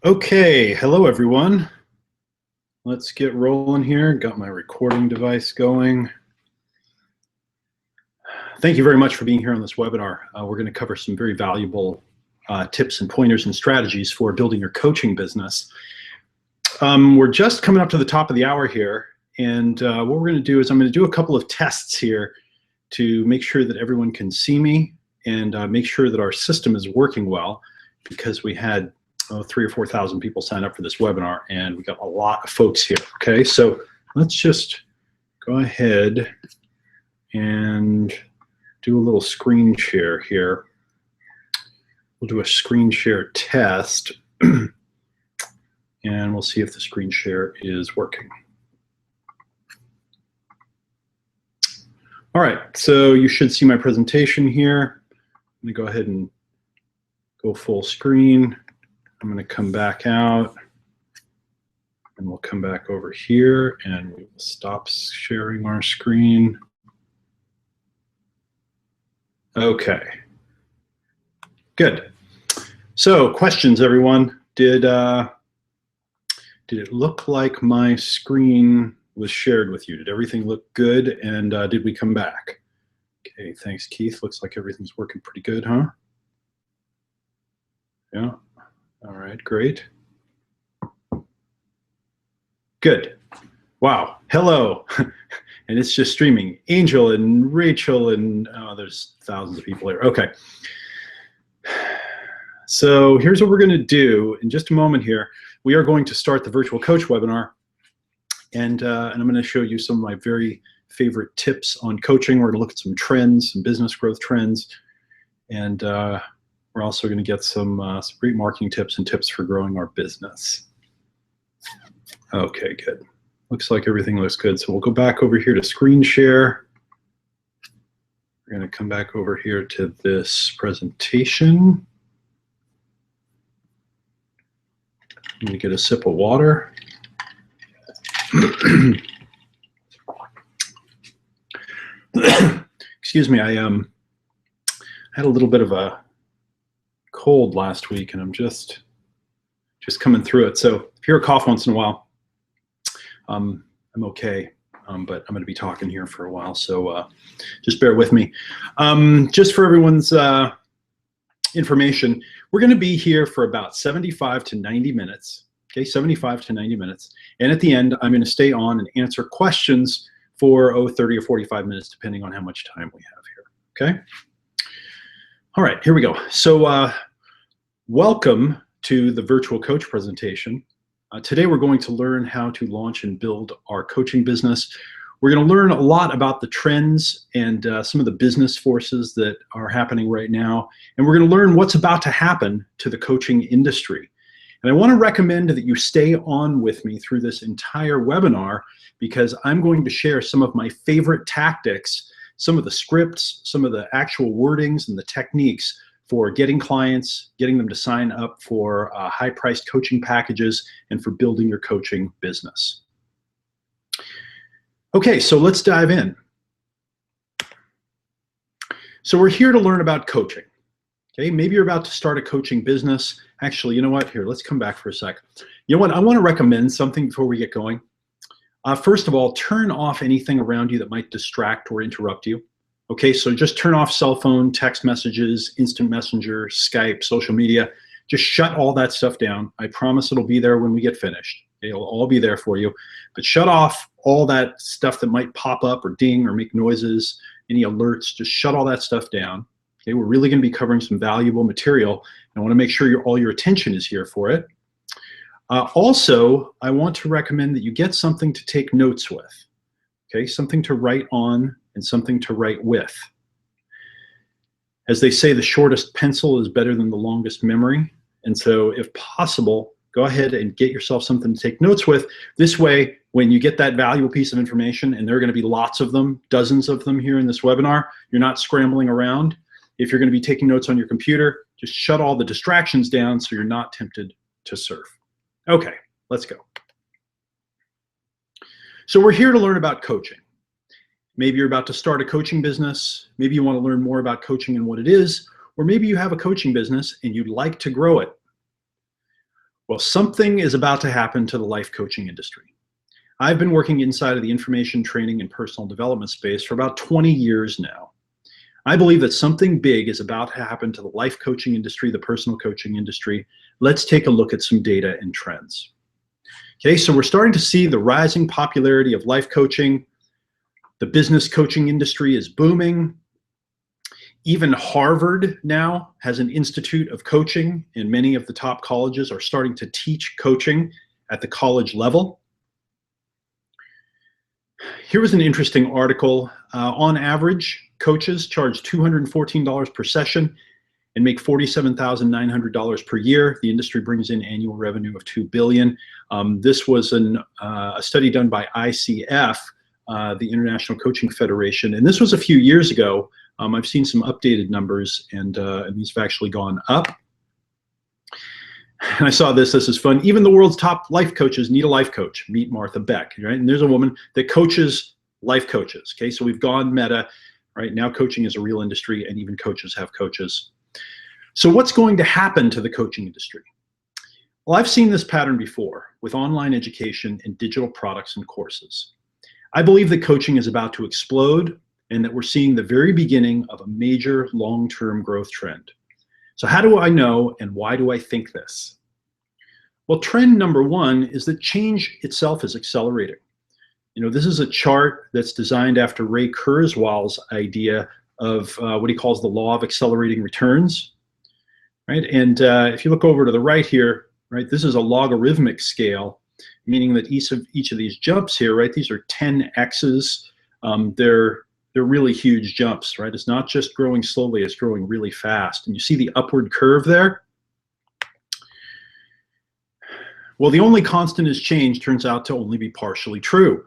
Okay, hello everyone. Let's get rolling here. Got my recording device going. Thank you very much for being here on this webinar. We're going to cover some very valuable tips and pointers and strategies for building your coaching business. We're just coming up to the top of the hour here, and what we're going to do is I'm going to do a couple of tests here to make sure that everyone can see me and make sure that our system is working well, because we had 3,000 or 4,000 people sign up for this webinar, and we got a lot of folks here. Okay, so let's just go ahead and do a little screen share here. We'll do a screen share test, and we'll see if the screen share is working. All right, so you should see my presentation here. I'm gonna go ahead and go full screen. I'm going to come back out, and we'll come back over here, and we will stop sharing our screen. Okay, good. So questions, everyone. Did it look like my screen was shared with you? Did everything look good, and did we come back? Okay, thanks, Keith. Looks like everything's working pretty good, huh? Yeah. All right, great. Good. Wow, hello. And it's just streaming. Angel and Rachel and there's thousands of people here. Okay. So here's what we're going to do in just a moment here. We are going to start the Virtual Coach webinar, and I'm going to show you some of my very favorite tips on coaching. We're going to look at some trends, some business growth trends, and we're also going to get some great marketing tips and tips for growing our business. Okay, good. Looks like everything looks good. So we'll go back over here to screen share. We're going to come back over here to this presentation. I'm going to get a sip of water. Excuse me, I had a little bit of a cold last week, and I'm just coming through it. So if you hear a cough once in a while, I'm okay, but I'm going to be talking here for a while, so just bear with me. Just for everyone's information, we're going to be here for about 75 to 90 minutes. Okay, 75 to 90 minutes, and at the end, I'm going to stay on and answer questions for 30 or 45 minutes, depending on how much time we have here. Okay. All right, here we go. So welcome to the Virtual Coach presentation. Today we're going to learn how to launch and build our coaching business. We're going to learn a lot about the trends and some of the business forces that are happening right now. And we're going to learn what's about to happen to the coaching industry. And I want to recommend that you stay on with me through this entire webinar, because I'm going to share some of my favorite tactics, some of the scripts, some of the actual wordings and the techniques for getting clients, getting them to sign up for high-priced coaching packages, and for building your coaching business. Okay, so let's dive in. So we're here to learn about coaching. Okay, maybe you're about to start a coaching business. Actually, you know what? Here, let's come back for a sec. You know what? I want to recommend something before we get going. First of all, turn off anything around you that might distract or interrupt you. Okay, so just turn off cell phone, text messages, instant messenger, Skype, social media. Just shut all that stuff down. I promise it'll be there when we get finished. It'll all be there for you. But shut off all that stuff that might pop up or ding or make noises, any alerts. Just shut all that stuff down. Okay, we're really going to be covering some valuable material, and I want to make sure all your attention is here for it. Also, I want to recommend that you get something to take notes with. Okay, something to write on and something to write with. As they say, the shortest pencil is better than the longest memory. And so if possible, go ahead and get yourself something to take notes with. This way, when you get that valuable piece of information, and there are going to be lots of them, dozens of them here in this webinar, you're not scrambling around. If you're going to be taking notes on your computer, just shut all the distractions down so you're not tempted to surf. Okay, let's go. So we're here to learn about coaching. Maybe you're about to start a coaching business. Maybe you want to learn more about coaching and what it is, or maybe you have a coaching business and you'd like to grow it. Well, something is about to happen to the life coaching industry. I've been working inside of the information training and personal development space for about 20 years now. I believe that something big is about to happen to the life coaching industry, the personal coaching industry. Let's take a look at some data and trends. Okay, so we're starting to see the rising popularity of life coaching. The business coaching industry is booming. Even Harvard now has an institute of coaching, and many of the top colleges are starting to teach coaching at the college level. Here was an interesting article. On average, coaches charge $214 per session and make $47,900 per year. The industry brings in annual revenue of $2 billion. This was a study done by ICF, the International Coaching Federation, and this was a few years ago. I've seen some updated numbers, and these have actually gone up. And I saw this. This is fun. Even the world's top life coaches need a life coach. Meet Martha Beck, right? And there's a woman that coaches life coaches. Okay, so we've gone meta, right? Now coaching is a real industry, and even coaches have coaches. So what's going to happen to the coaching industry? Well, I've seen this pattern before with online education and digital products and courses. I believe that coaching is about to explode, and that we're seeing the very beginning of a major long-term growth trend. So how do I know, and why do I think this? Well, trend number one is that change itself is accelerating. You know, this is a chart that's designed after Ray Kurzweil's idea of what he calls the law of accelerating returns, right? And if you look over to the right here, right, this is a logarithmic scale, meaning that each of these jumps here, right, these are 10 X's. They're really huge jumps, right? It's not just growing slowly, it's growing really fast. And you see the upward curve there? Well, the only constant is change turns out to only be partially true.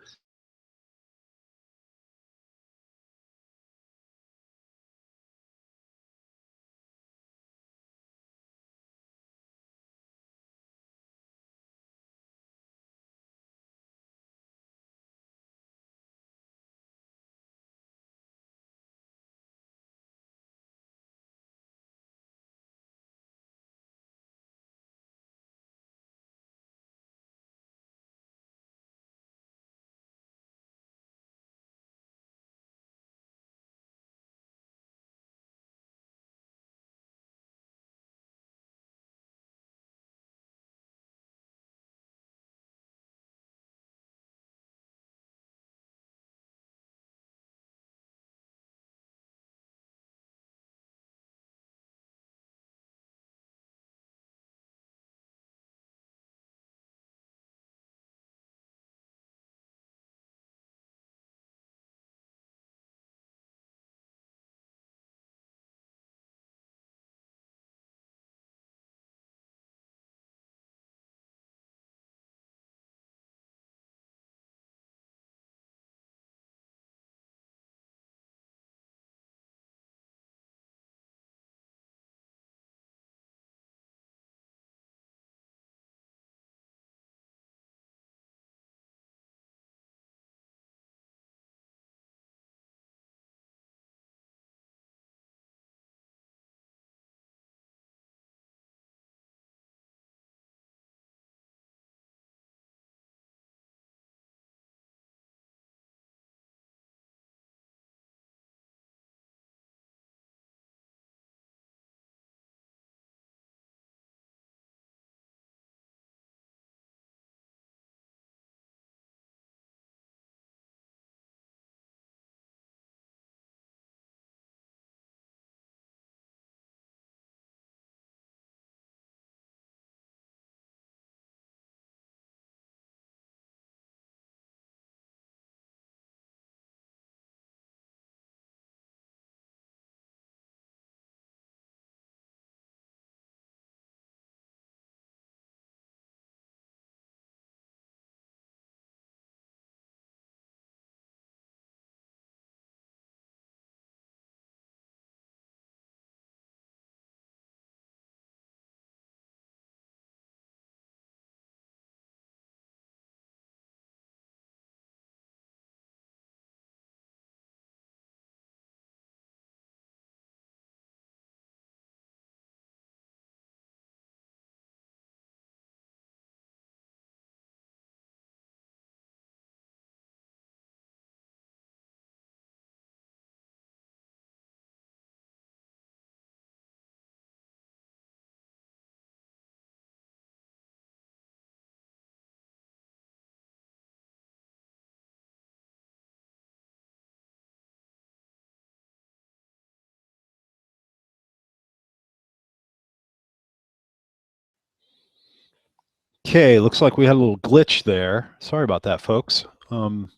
Okay, looks like we had a little glitch there. Sorry about that, folks. Let's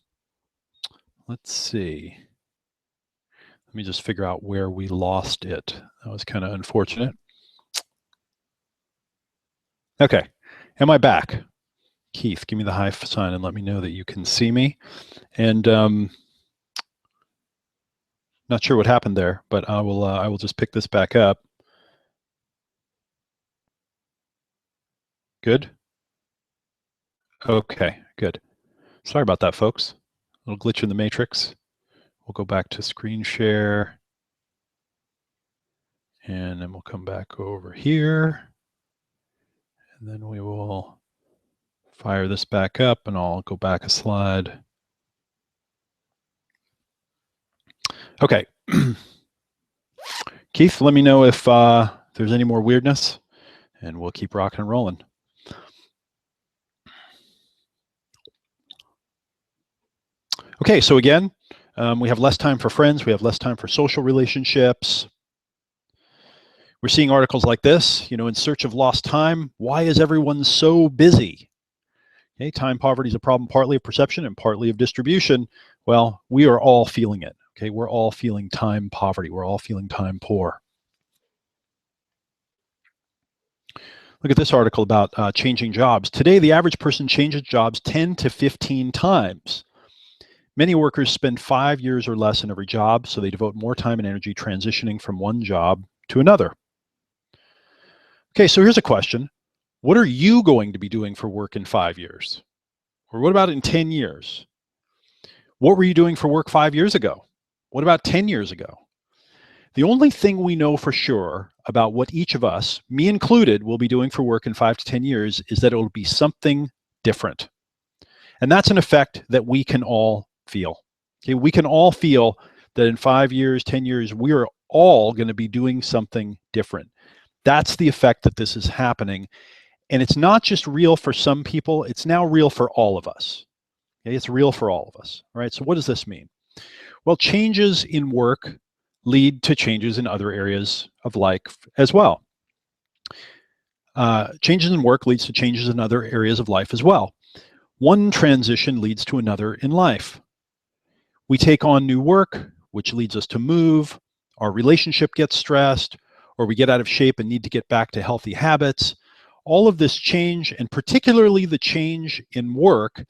see. Let me just figure out where we lost it. That was kind of unfortunate. Okay, am I back? Keith, give me the high sign and let me know that you can see me. And not sure what happened there, but I will just pick this back up. Good? Okay, good. Sorry about that, folks. A little glitch in the matrix. We'll go back to screen share. And then we'll come back over here. And then we will fire this back up and I'll go back a slide. Okay. Keith, let me know if there's any more weirdness and we'll keep rocking and rolling. Okay, so again, we have less time for friends. We have less time for social relationships. We're seeing articles like this, in search of lost time. Why is everyone so busy? Okay, time poverty is a problem partly of perception and partly of distribution. Well, we are all feeling it. Okay, we're all feeling time poverty. We're all feeling time poor. Look at this article about changing jobs. Today, the average person changes jobs 10 to 15 times. Many workers spend 5 years or less in every job, so they devote more time and energy transitioning from one job to another. Okay, so here's a question. What are you going to be doing for work in 5 years? Or what about in 10 years? What were you doing for work 5 years ago? What about 10 years ago? The only thing we know for sure about what each of us, me included, will be doing for work in 5 to 10 years is that it will be something different. And that's an effect that we can all feel. Okay, we can all feel that in 5 years, 10 years, we are all going to be doing something different. That's the effect that this is happening. And it's not just real for some people, it's now real for all of us. Okay, it's real for all of us. All right, so what does this mean? Well, changes in work lead to changes in other areas of life as well. Changes in work leads to changes in other areas of life as well. One transition leads to another in life. We take on new work, which leads us to move, our relationship gets stressed, or we get out of shape and need to get back to healthy habits. All of this change, and particularly the change in work,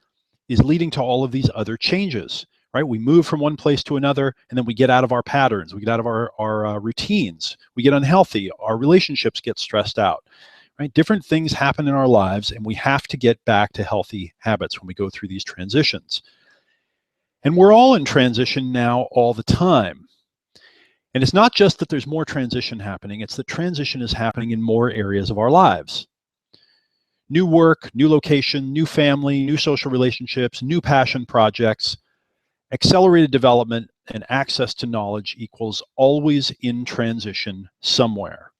is leading to all of these other changes, right? We move from one place to another, and then we get out of our patterns, we get out of our routines, we get unhealthy, our relationships get stressed out, right? Different things happen in our lives, and we have to get back to healthy habits when we go through these transitions. And we're all in transition now all the time. And it's not just that there's more transition happening, it's that transition is happening in more areas of our lives. New work, new location, new family, new social relationships, new passion projects, accelerated development, and access to knowledge equals always in transition somewhere.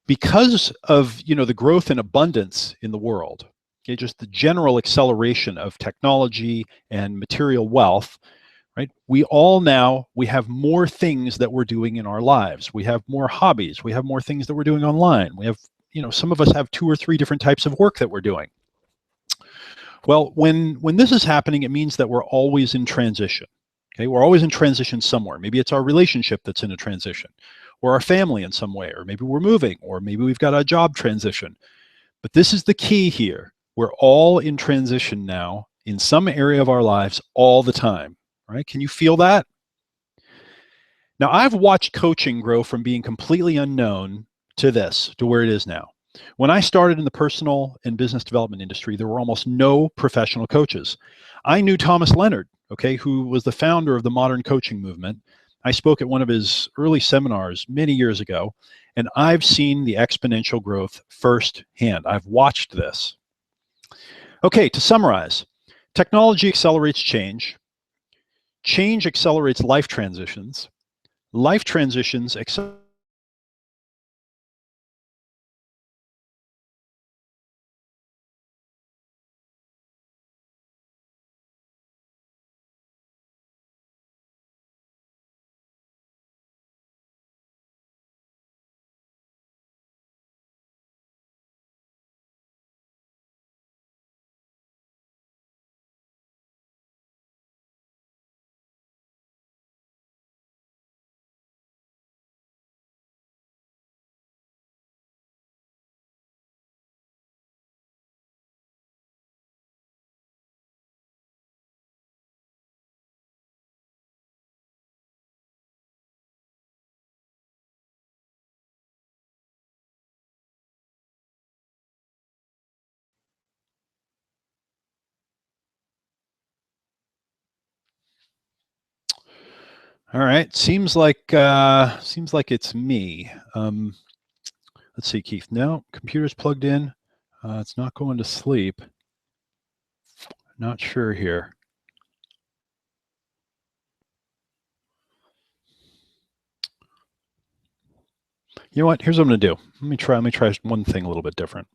Because of the growth and abundance in the world, okay, just the general acceleration of technology and material wealth, right? We have more things that we're doing in our lives. We have more hobbies. We have more things that we're doing online. We have, some of us have 2 or 3 different types of work that we're doing. Well, when this is happening, it means that we're always in transition. Okay, we're always in transition somewhere. Maybe it's our relationship that's in a transition, or our family in some way, or maybe we're moving, or maybe we've got a job transition. But this is the key here. We're all in transition now in some area of our lives all the time, right? Can you feel that? Now, I've watched coaching grow from being completely unknown to where it is now. When I started in the personal and business development industry, there were almost no professional coaches. I knew Thomas Leonard, okay, who was the founder of the modern coaching movement. I spoke at one of his early seminars many years ago, and I've seen the exponential growth firsthand. I've watched this. Okay, to summarize, technology accelerates change. Change accelerates life transitions. Life transitions accelerate All right, seems like it's me. Let's see, Keith. No, computer's plugged in. It's not going to sleep. Not sure here. You know what? Here's what I'm going to do. Let me try one thing a little bit different.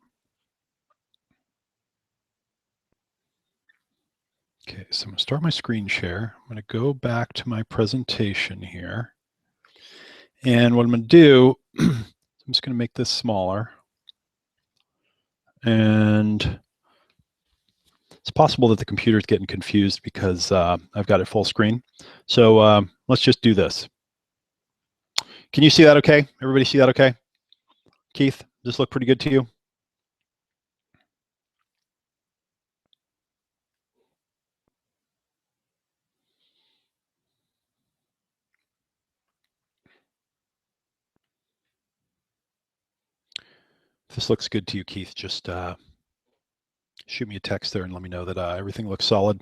Okay, so I'm going to start my screen share. I'm going to go back to my presentation here. And what I'm going to do, I'm just going to make this smaller. And it's possible that the computer's getting confused because I've got it full screen. So let's just do this. Can you see that okay? Everybody see that okay? Keith, does this look pretty good to you? If this looks good to you, Keith, just shoot me a text there and let me know that everything looks solid.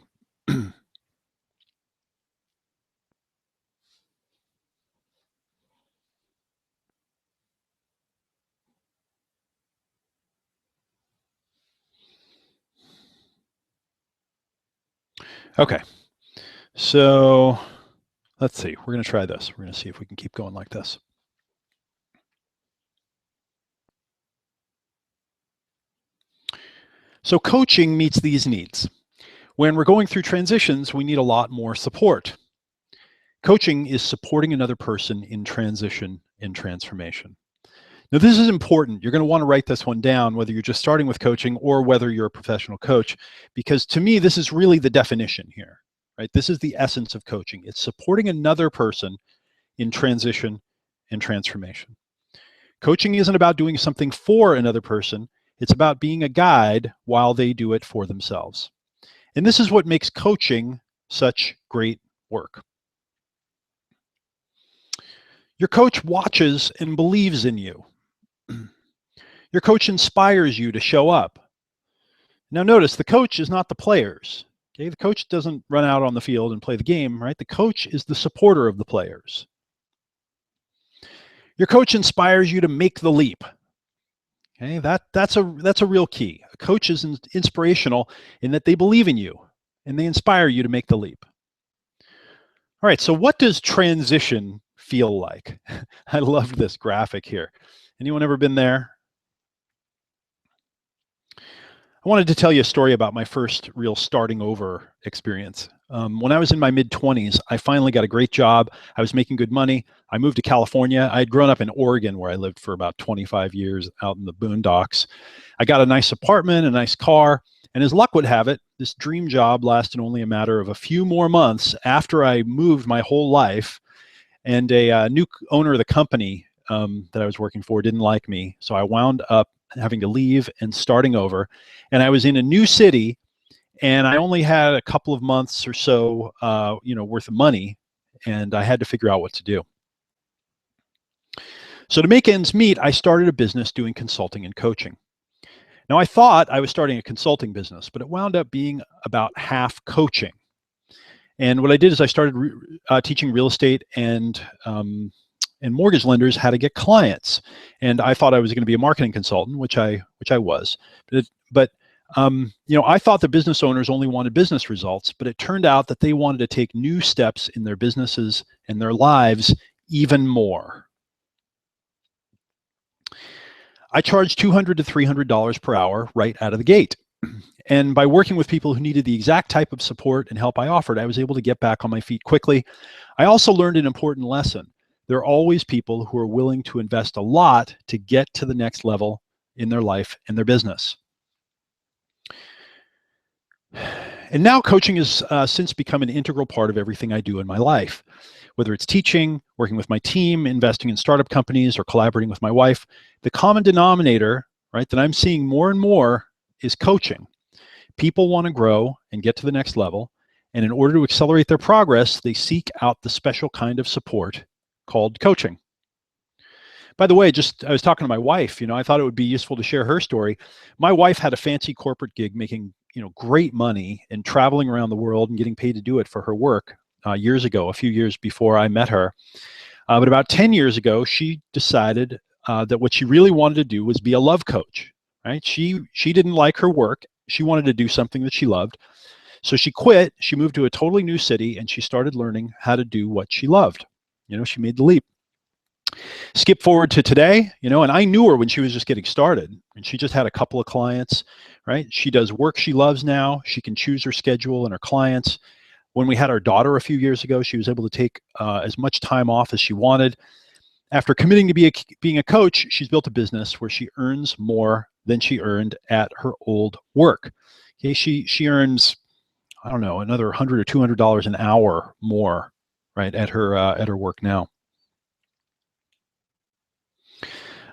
Okay, so let's see. We're going to try this. We're going to see if we can keep going like this. So coaching meets these needs. When we're going through transitions, we need a lot more support. Coaching is supporting another person in transition and transformation. Now, this is important. You're going to want to write this one down, whether you're just starting with coaching or whether you're a professional coach, because to me, this is really the definition here, right? This is the essence of coaching. It's supporting another person in transition and transformation. Coaching isn't about doing something for another person. It's about being a guide while they do it for themselves. And this is what makes coaching such great work. Your coach watches and believes in you. Your coach inspires you to show up. Now notice, the coach is not the players. Okay? The coach doesn't run out on the field and play the game, right? The coach is the supporter of the players. Your coach inspires you to make the leap. Okay, that's a real key. A coach is inspirational in that they believe in you and they inspire you to make the leap. All right, so what does transition feel like? I love this graphic here. Anyone ever been there? I wanted to tell you a story about my first real starting over experience. When I was in my mid-20s, I finally got a great job. I was making good money. I moved to California. I had grown up in Oregon, where I lived for about 25 years out in the boondocks. I got a nice apartment, a nice car, and as luck would have it, this dream job lasted only a matter of a few more months after I moved my whole life, and a new owner of the company that I was working for didn't like me, so I wound up having to leave and starting over. And I was in a new city, and I only had a couple of months or so, worth of money, and I had to figure out what to do. So to make ends meet, I started a business doing consulting and coaching. Now, I thought I was starting a consulting business, but it wound up being about half coaching. And what I did is I started teaching real estate and mortgage lenders how to get clients. And I thought I was going to be a marketing consultant, which I was. But I thought the business owners only wanted business results, but it turned out that they wanted to take new steps in their businesses and their lives even more. I charged $200 to $300 per hour right out of the gate. And by working with people who needed the exact type of support and help I offered, I was able to get back on my feet quickly. I also learned an important lesson. There are always people who are willing to invest a lot to get to the next level in their life and their business. And now coaching has since become an integral part of everything I do in my life. Whether it's teaching, working with my team, investing in startup companies, or collaborating with my wife, the common denominator, right, that I'm seeing more and more is coaching. People want to grow and get to the next level, and in order to accelerate their progress, they seek out the special kind of support called coaching. By the way, I was talking to my wife, I thought it would be useful to share her story. My wife had a fancy corporate gig making, great money and traveling around the world and getting paid to do it for her work. years ago, a few years before I met her. But about 10 years ago, she decided that what she really wanted to do was be a love coach, right? She didn't like her work. She wanted to do something that she loved. So she quit, she moved to a totally new city, and she started learning how to do what she loved. She made the leap. Skip forward to today, and I knew her when she was just getting started, and she just had a couple of clients, right? She does work she loves now. She can choose her schedule and her clients. When we had our daughter a few years ago, she was able to take as much time off as she wanted. After committing to being a coach, she's built a business where she earns more than she earned at her old work. Okay, she earns, I don't know, another $100 or $200 an hour more, right, at her work now.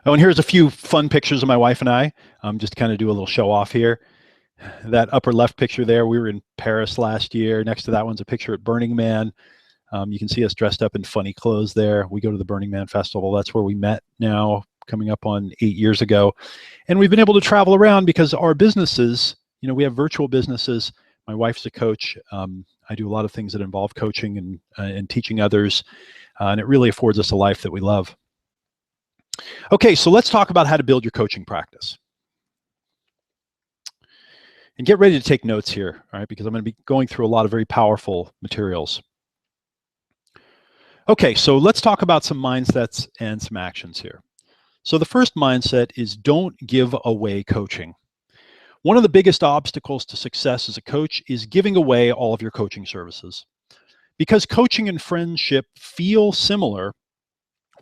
Oh, and here's a few fun pictures of my wife and I, just to kind of do a little show off here. That upper left picture there, we were in Paris last year. Next to that one's a picture at Burning Man. You can see us dressed up in funny clothes there. We go to the Burning Man Festival. That's where we met now, coming up on 8 years ago. And we've been able to travel around because our businesses, we have virtual businesses. My wife's a coach. I do a lot of things that involve coaching and teaching others. And it really affords us a life that we love. Okay, so let's talk about how to build your coaching practice. And get ready to take notes here, all right, because I'm going to be going through a lot of very powerful materials. Okay, so let's talk about some mindsets and some actions here. So the first mindset is don't give away coaching. One of the biggest obstacles to success as a coach is giving away all of your coaching services. Because coaching and friendship feel similar,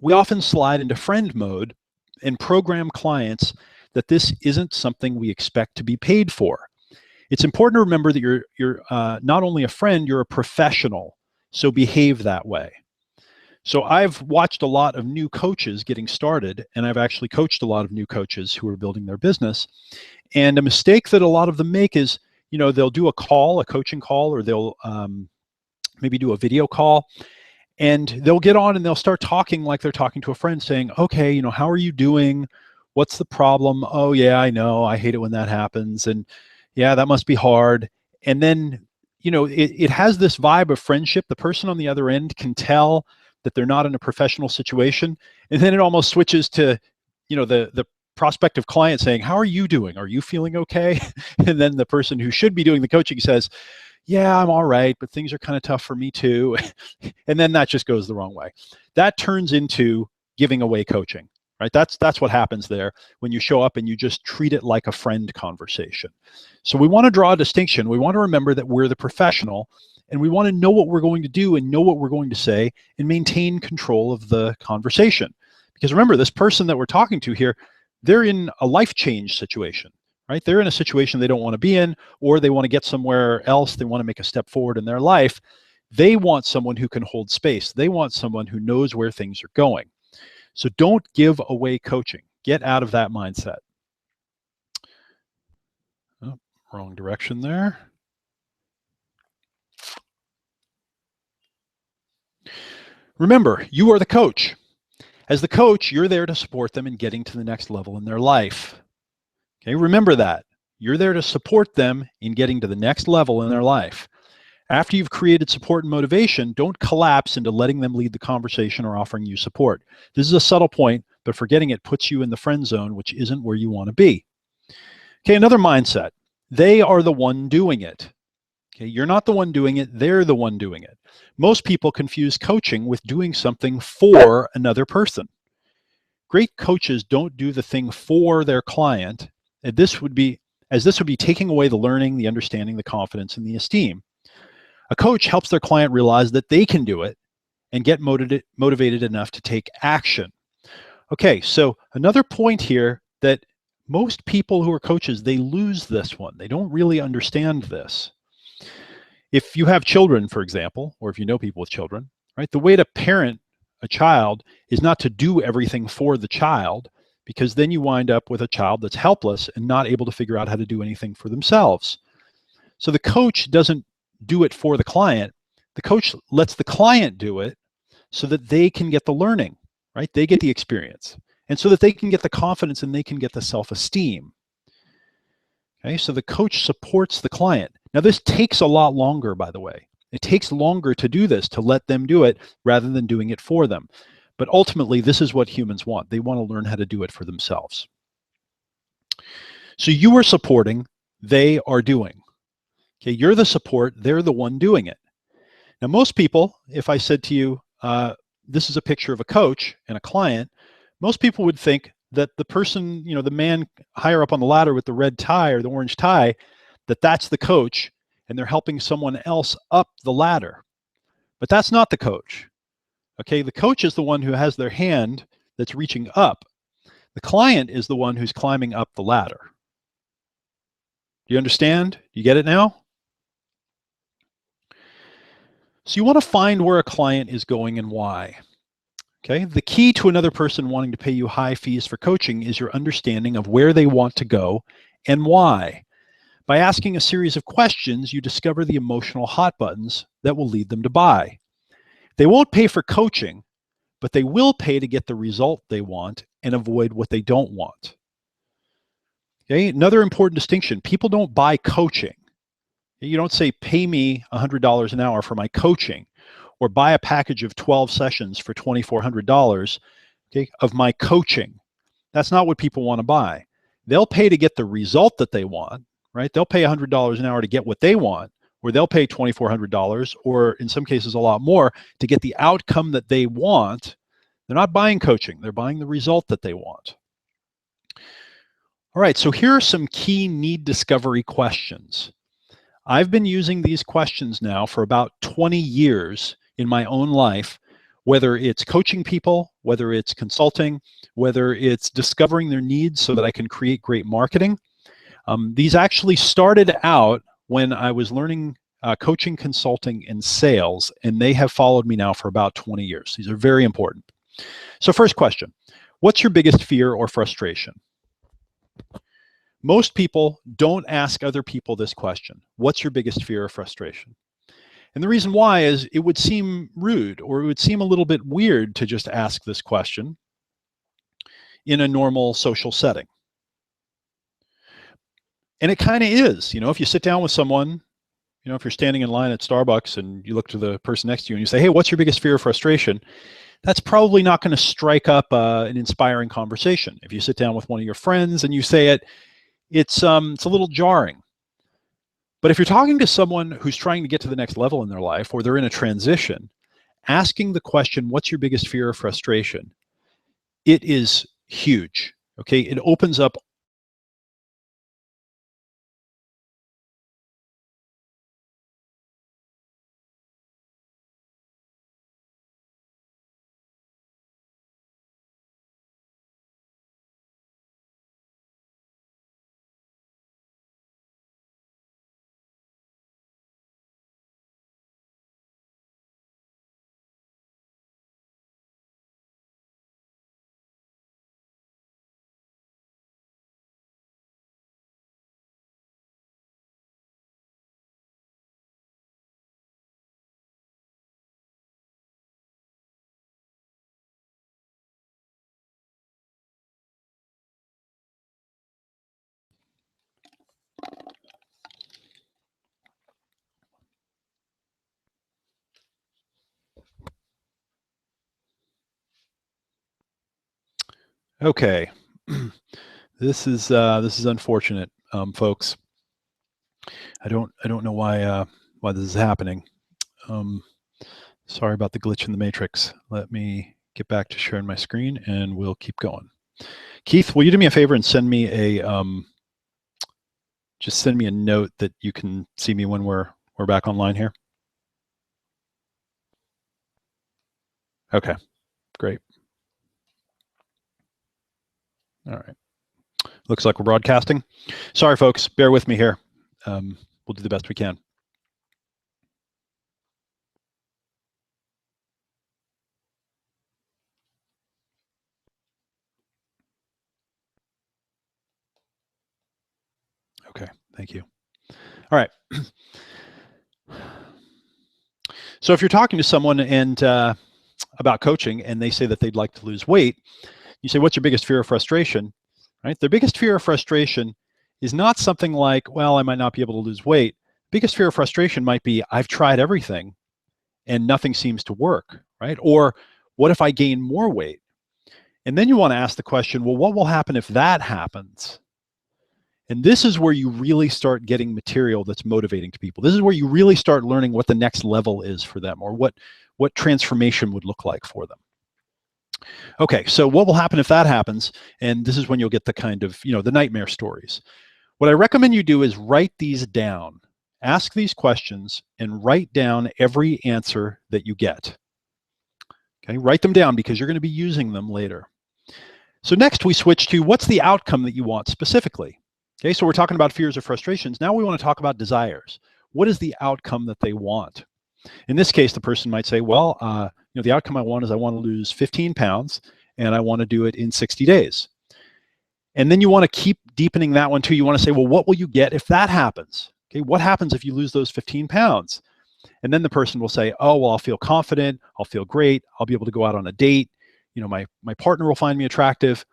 we often slide into friend mode and program clients that this isn't something we expect to be paid for. It's important to remember that you're not only a friend, you're a professional, so behave that way. So I've watched a lot of new coaches getting started, and I've actually coached a lot of new coaches who are building their business. And a mistake that a lot of them make is, they'll do a coaching call, or they'll maybe do a video call, and they'll get on and they'll start talking like they're talking to a friend, saying, okay, how are you doing? What's the problem? Oh yeah, I know. I hate it when that happens. And yeah, that must be hard. And then, it has this vibe of friendship. The person on the other end can tell that they're not in a professional situation. And then it almost switches to, the prospective client saying, how are you doing? Are you feeling okay? And then the person who should be doing the coaching says, yeah, I'm all right, but things are kind of tough for me too. And then that just goes the wrong way. That turns into giving away coaching, right? That's what happens there when you show up and you just treat it like a friend conversation. So we want to draw a distinction. We want to remember that we're the professional, and we want to know what we're going to do and know what we're going to say and maintain control of the conversation. Because remember, this person that we're talking to here, they're in a life change situation. Right? They're in a situation they don't want to be in, or they want to get somewhere else. They want to make a step forward in their life. They want someone who can hold space. They want someone who knows where things are going. So don't give away coaching. Get out of that mindset. Oh, wrong direction there. Remember, you are the coach. As the coach, you're there to support them in getting to the next level in their life. Okay, remember that. You're there to support them in getting to the next level in their life. After you've created support and motivation, don't collapse into letting them lead the conversation or offering you support. This is a subtle point, but forgetting it puts you in the friend zone, which isn't where you want to be. Okay, another mindset. They are the one doing it. Okay, you're not the one doing it, they're the one doing it. Most people confuse coaching with doing something for another person. Great coaches don't do the thing for their client. This would be taking away the learning, the understanding, the confidence, and the esteem. A coach helps their client realize that they can do it and get motivated enough to take action. Okay, so another point here that most people who are coaches, they lose this one. They don't really understand this. If you have children, for example, or if you know people with children, right, the way to parent a child is not to do everything for the child, because then you wind up with a child that's helpless and not able to figure out how to do anything for themselves. So the coach doesn't do it for the client. The coach lets the client do it so that they can get the learning, right? They get the experience, and so that they can get the confidence and they can get the self-esteem. Okay, so the coach supports the client. Now this takes a lot longer, by the way. It takes longer to do this, to let them do it rather than doing it for them. But ultimately, this is what humans want. They want to learn how to do it for themselves. So you are supporting, they are doing. Okay, you're the support, they're the one doing it. Now, most people, if I said to you, this is a picture of a coach and a client, most people would think that the person, the man higher up on the ladder with the red tie or the orange tie, that's the coach, and they're helping someone else up the ladder. But that's not the coach. Okay, the coach is the one who has their hand that's reaching up. The client is the one who's climbing up the ladder. Do you understand? You get it now? So you want to find where a client is going and why. Okay, the key to another person wanting to pay you high fees for coaching is your understanding of where they want to go and why. By asking a series of questions, you discover the emotional hot buttons that will lead them to buy. They won't pay for coaching, but they will pay to get the result they want and avoid what they don't want. Okay, another important distinction, people don't buy coaching. You don't say, pay me $100 an hour for my coaching, or buy a package of 12 sessions for $2,400, okay, of my coaching. That's not what people want to buy. They'll pay to get the result that they want, right? They'll pay $100 an hour to get what they want, or they'll pay $2,400, or in some cases a lot more, to get the outcome that they want. They're not buying coaching, they're buying the result that they want. All right, so here are some key need discovery questions. I've been using these questions now for about 20 years in my own life, whether it's coaching people, whether it's consulting, whether it's discovering their needs so that I can create great marketing. These actually started out when I was learning coaching, consulting, and sales, and they have followed me now for about 20 years. These are very important. So first question, what's your biggest fear or frustration? Most people don't ask other people this question. What's your biggest fear or frustration? And the reason why is it would seem rude, or it would seem a little bit weird to just ask this question in a normal social setting. And it kind of is. If you sit down with someone, if you're standing in line at Starbucks and you look to the person next to you and you say, hey, what's your biggest fear or frustration? That's probably not going to strike up an inspiring conversation. If you sit down with one of your friends and you say it, it's a little jarring. But if you're talking to someone who's trying to get to the next level in their life, or they're in a transition, asking the question, what's your biggest fear or frustration? It is huge, okay? It opens up okay. This is unfortunate, folks. I don't know why this is happening. Sorry about the glitch in the matrix. Let me get back to sharing my screen and we'll keep going. Keith, will you do me a favor and send me just send me a note that you can see me when we're back online here? Okay, great. All right. Looks like we're broadcasting. Sorry, folks, bear with me here. We'll do the best we can. Okay, thank you. All right. So if you're talking to someone and about coaching and they say that they'd like to lose weight, you say, what's your biggest fear or frustration? Right? Their biggest fear or frustration is not something like, well, I might not be able to lose weight. Biggest fear of frustration might be, I've tried everything and nothing seems to work, right? Or what if I gain more weight? And then you want to ask the question, well, what will happen if that happens? And this is where you really start getting material that's motivating to people. This is where you really start learning what the next level is for them, or what transformation would look like for them. Okay, so what will happen if that happens? And this is when you'll get the kind of, the nightmare stories. What I recommend you do is write these down. Ask these questions and write down every answer that you get. Okay, write them down because you're going to be using them later. So next we switch to what's the outcome that you want specifically. Okay, so we're talking about fears or frustrations. Now we want to talk about desires. What is the outcome that they want? In this case, the person might say, well, the outcome I want is I want to lose 15 pounds and I want to do it in 60 days. And then you want to keep deepening that one too. You want to say, well, what will you get if that happens? Okay, what happens if you lose those 15 pounds? And then the person will say, oh, well, I'll feel confident. I'll feel great. I'll be able to go out on a date. My partner will find me attractive.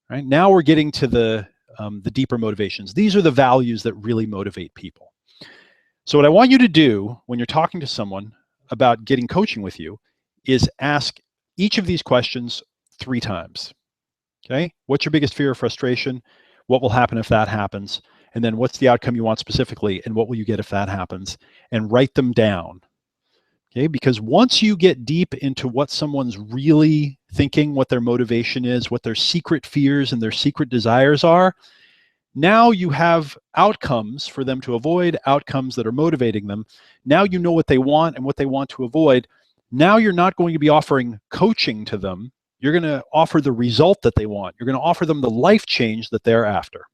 Right? Now we're getting to the deeper motivations. These are the values that really motivate people. So what I want you to do when you're talking to someone about getting coaching with you is ask each of these questions 3 times. Okay? What's your biggest fear or frustration? What will happen if that happens? And then what's the outcome you want specifically? And what will you get if that happens? And write them down. Okay? Because once you get deep into what someone's really thinking, what their motivation is, what their secret fears and their secret desires are, now you have outcomes for them to avoid, outcomes that are motivating them. Now you know what they want and what they want to avoid. Now you're not going to be offering coaching to them. You're going to offer the result that they want. You're going to offer them the life change that they're after.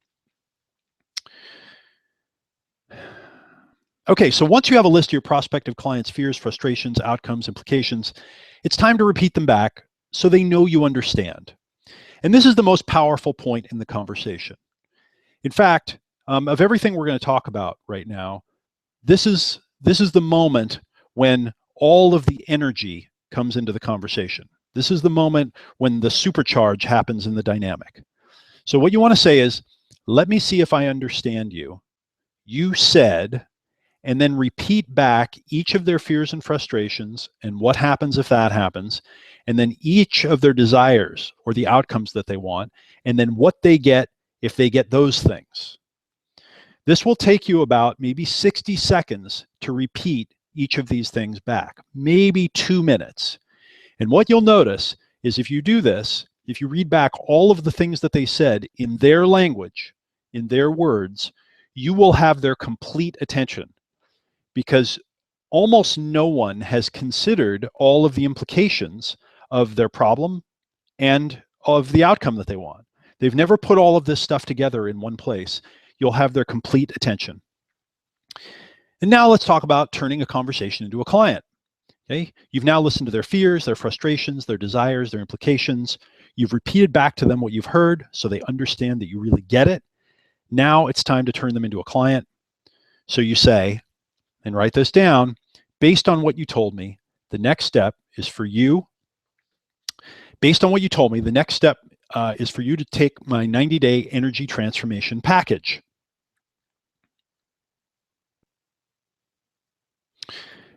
Okay, so once you have a list of your prospective clients' fears, frustrations, outcomes, implications, it's time to repeat them back so they know you understand. And this is the most powerful point in the conversation. In fact, of everything we're going to talk about right now, this is the moment when all of the energy comes into the conversation. This is the moment when the supercharge happens in the dynamic. So what you want to say is, let me see if I understand you. You said, and then repeat back each of their fears and frustrations and what happens if that happens, and then each of their desires or the outcomes that they want, and then what they get if they get those things. This will take you about maybe 60 seconds to repeat each of these things back, maybe 2 minutes. And what you'll notice is if you do this, if you read back all of the things that they said in their language, in their words, you will have their complete attention, because almost no one has considered all of the implications of their problem and of the outcome that they want. They've never put all of this stuff together in one place. You'll have their complete attention. And now let's talk about turning a conversation into a client. Okay? You've now listened to their fears, their frustrations, their desires, their implications. You've repeated back to them what you've heard so they understand that you really get it. Now it's time to turn them into a client. So you say, and write this down, based on what you told me, the next step is for you. Based on what you told me, the next step is for you to take my 90-day energy transformation package.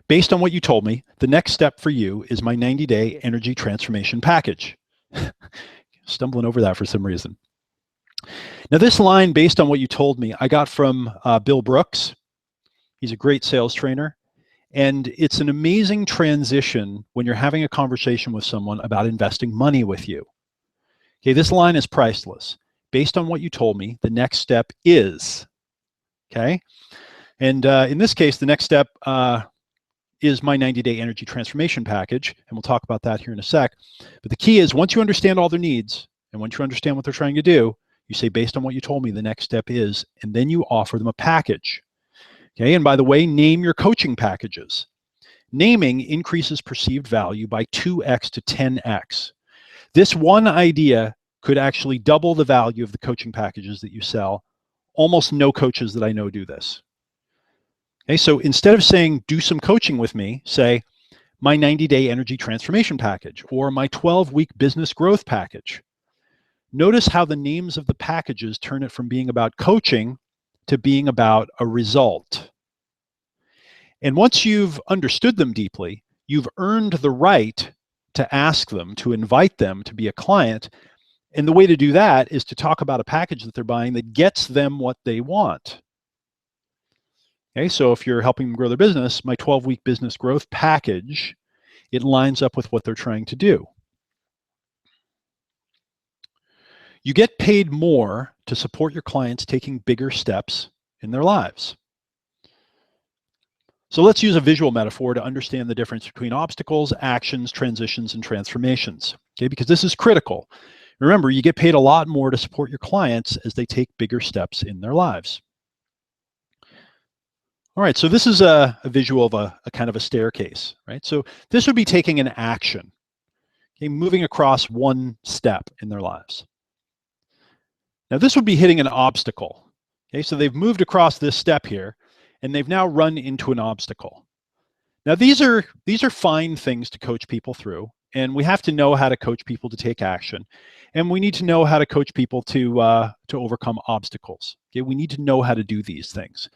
Based on what you told me, the next step for you is my 90-day energy transformation package. Stumbling over that for some reason. Now this line, based on what you told me, I got from Bill Brooks. He's a great sales trainer. And it's an amazing transition when you're having a conversation with someone about investing money with you. Okay, this line is priceless. Based on what you told me, the next step is, okay? And in this case, the next step is my 90-day energy transformation package. And we'll talk about that here in a sec. But the key is once you understand all their needs and once you understand what they're trying to do, you say, based on what you told me, the next step is, and then you offer them a package. Okay, and by the way, name your coaching packages. Naming increases perceived value by 2x to 10x. This one idea could actually double the value of the coaching packages that you sell. Almost no coaches that I know do this. Okay, so instead of saying, do some coaching with me, say, my 90-day energy transformation package or my 12-week business growth package. Notice how the names of the packages turn it from being about coaching to being about a result. And once you've understood them deeply, you've earned the right to ask them, to invite them to be a client. And the way to do that is to talk about a package that they're buying that gets them what they want. Okay, so if you're helping them grow their business, my 12-week business growth package, it lines up with what they're trying to do. You get paid more to support your clients taking bigger steps in their lives. So let's use a visual metaphor to understand the difference between obstacles, actions, transitions, and transformations, okay? Because this is critical. Remember, you get paid a lot more to support your clients as they take bigger steps in their lives. All right, so this is a visual of a kind of a staircase, right? So this would be taking an action, okay, moving across one step in their lives. Now this would be hitting an obstacle, okay? So they've moved across this step here, and they've now run into an obstacle. Now these are fine things to coach people through, and we have to know how to coach people to take action, and we need to know how to coach people to overcome obstacles. Okay, we need to know how to do these things.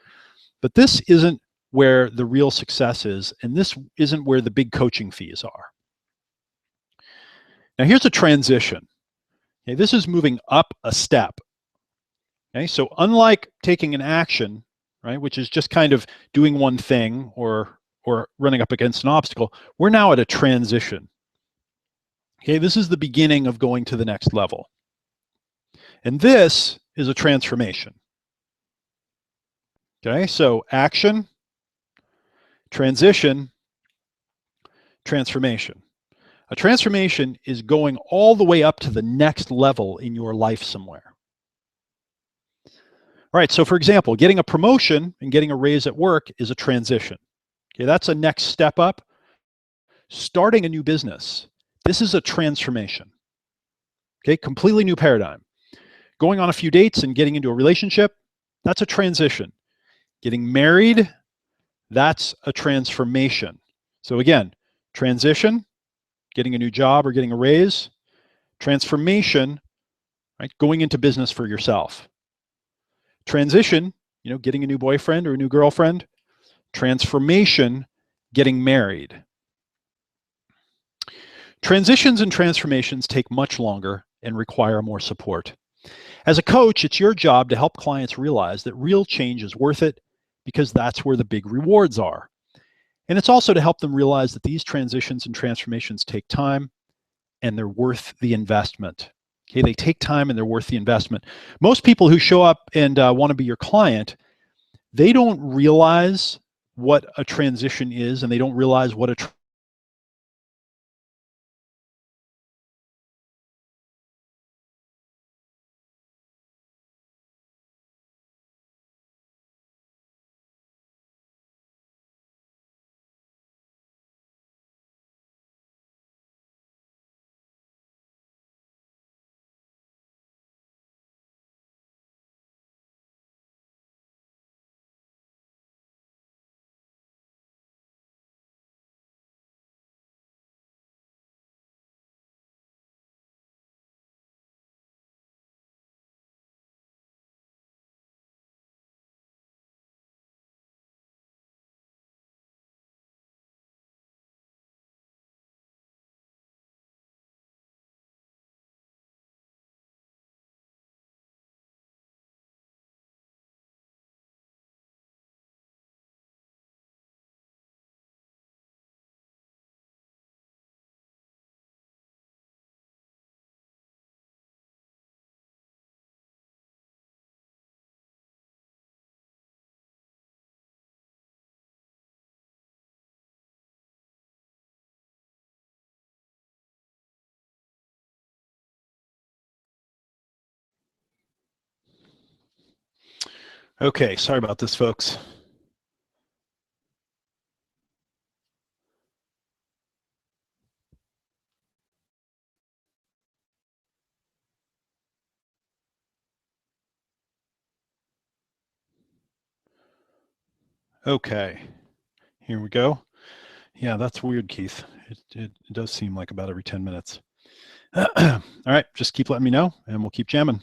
But this isn't where the real success is, and this isn't where the big coaching fees are. Now here's a transition. Okay, this is moving up a step. Okay, so unlike taking an action, right, which is just kind of doing one thing or running up against an obstacle, we're now at a transition. Okay, this is the beginning of going to the next level. And this is a transformation. Okay, so action, transition, transformation. A transformation is going all the way up to the next level in your life somewhere. All right, so for example, getting a promotion and getting a raise at work is a transition. Okay, that's a next step up. Starting a new business, this is a transformation. Okay, completely new paradigm. Going on a few dates and getting into a relationship, that's a transition. Getting married, that's a transformation. So again, transition, getting a new job or getting a raise, transformation, right? Going into business for yourself. Transition, getting a new boyfriend or a new girlfriend. Transformation, getting married. Transitions and transformations take much longer and require more support. As a coach, it's your job to help clients realize that real change is worth it because that's where the big rewards are. And it's also to help them realize that these transitions and transformations take time and they're worth the investment. Okay, they take time and they're worth the investment. Most people who show up and want to be your client, they don't realize what a transition is, and they don't realize what a Okay, sorry about this, folks. Okay, here we go. Yeah, that's weird, Keith. It does seem like about every 10 minutes. All right, just keep letting me know and we'll keep jamming.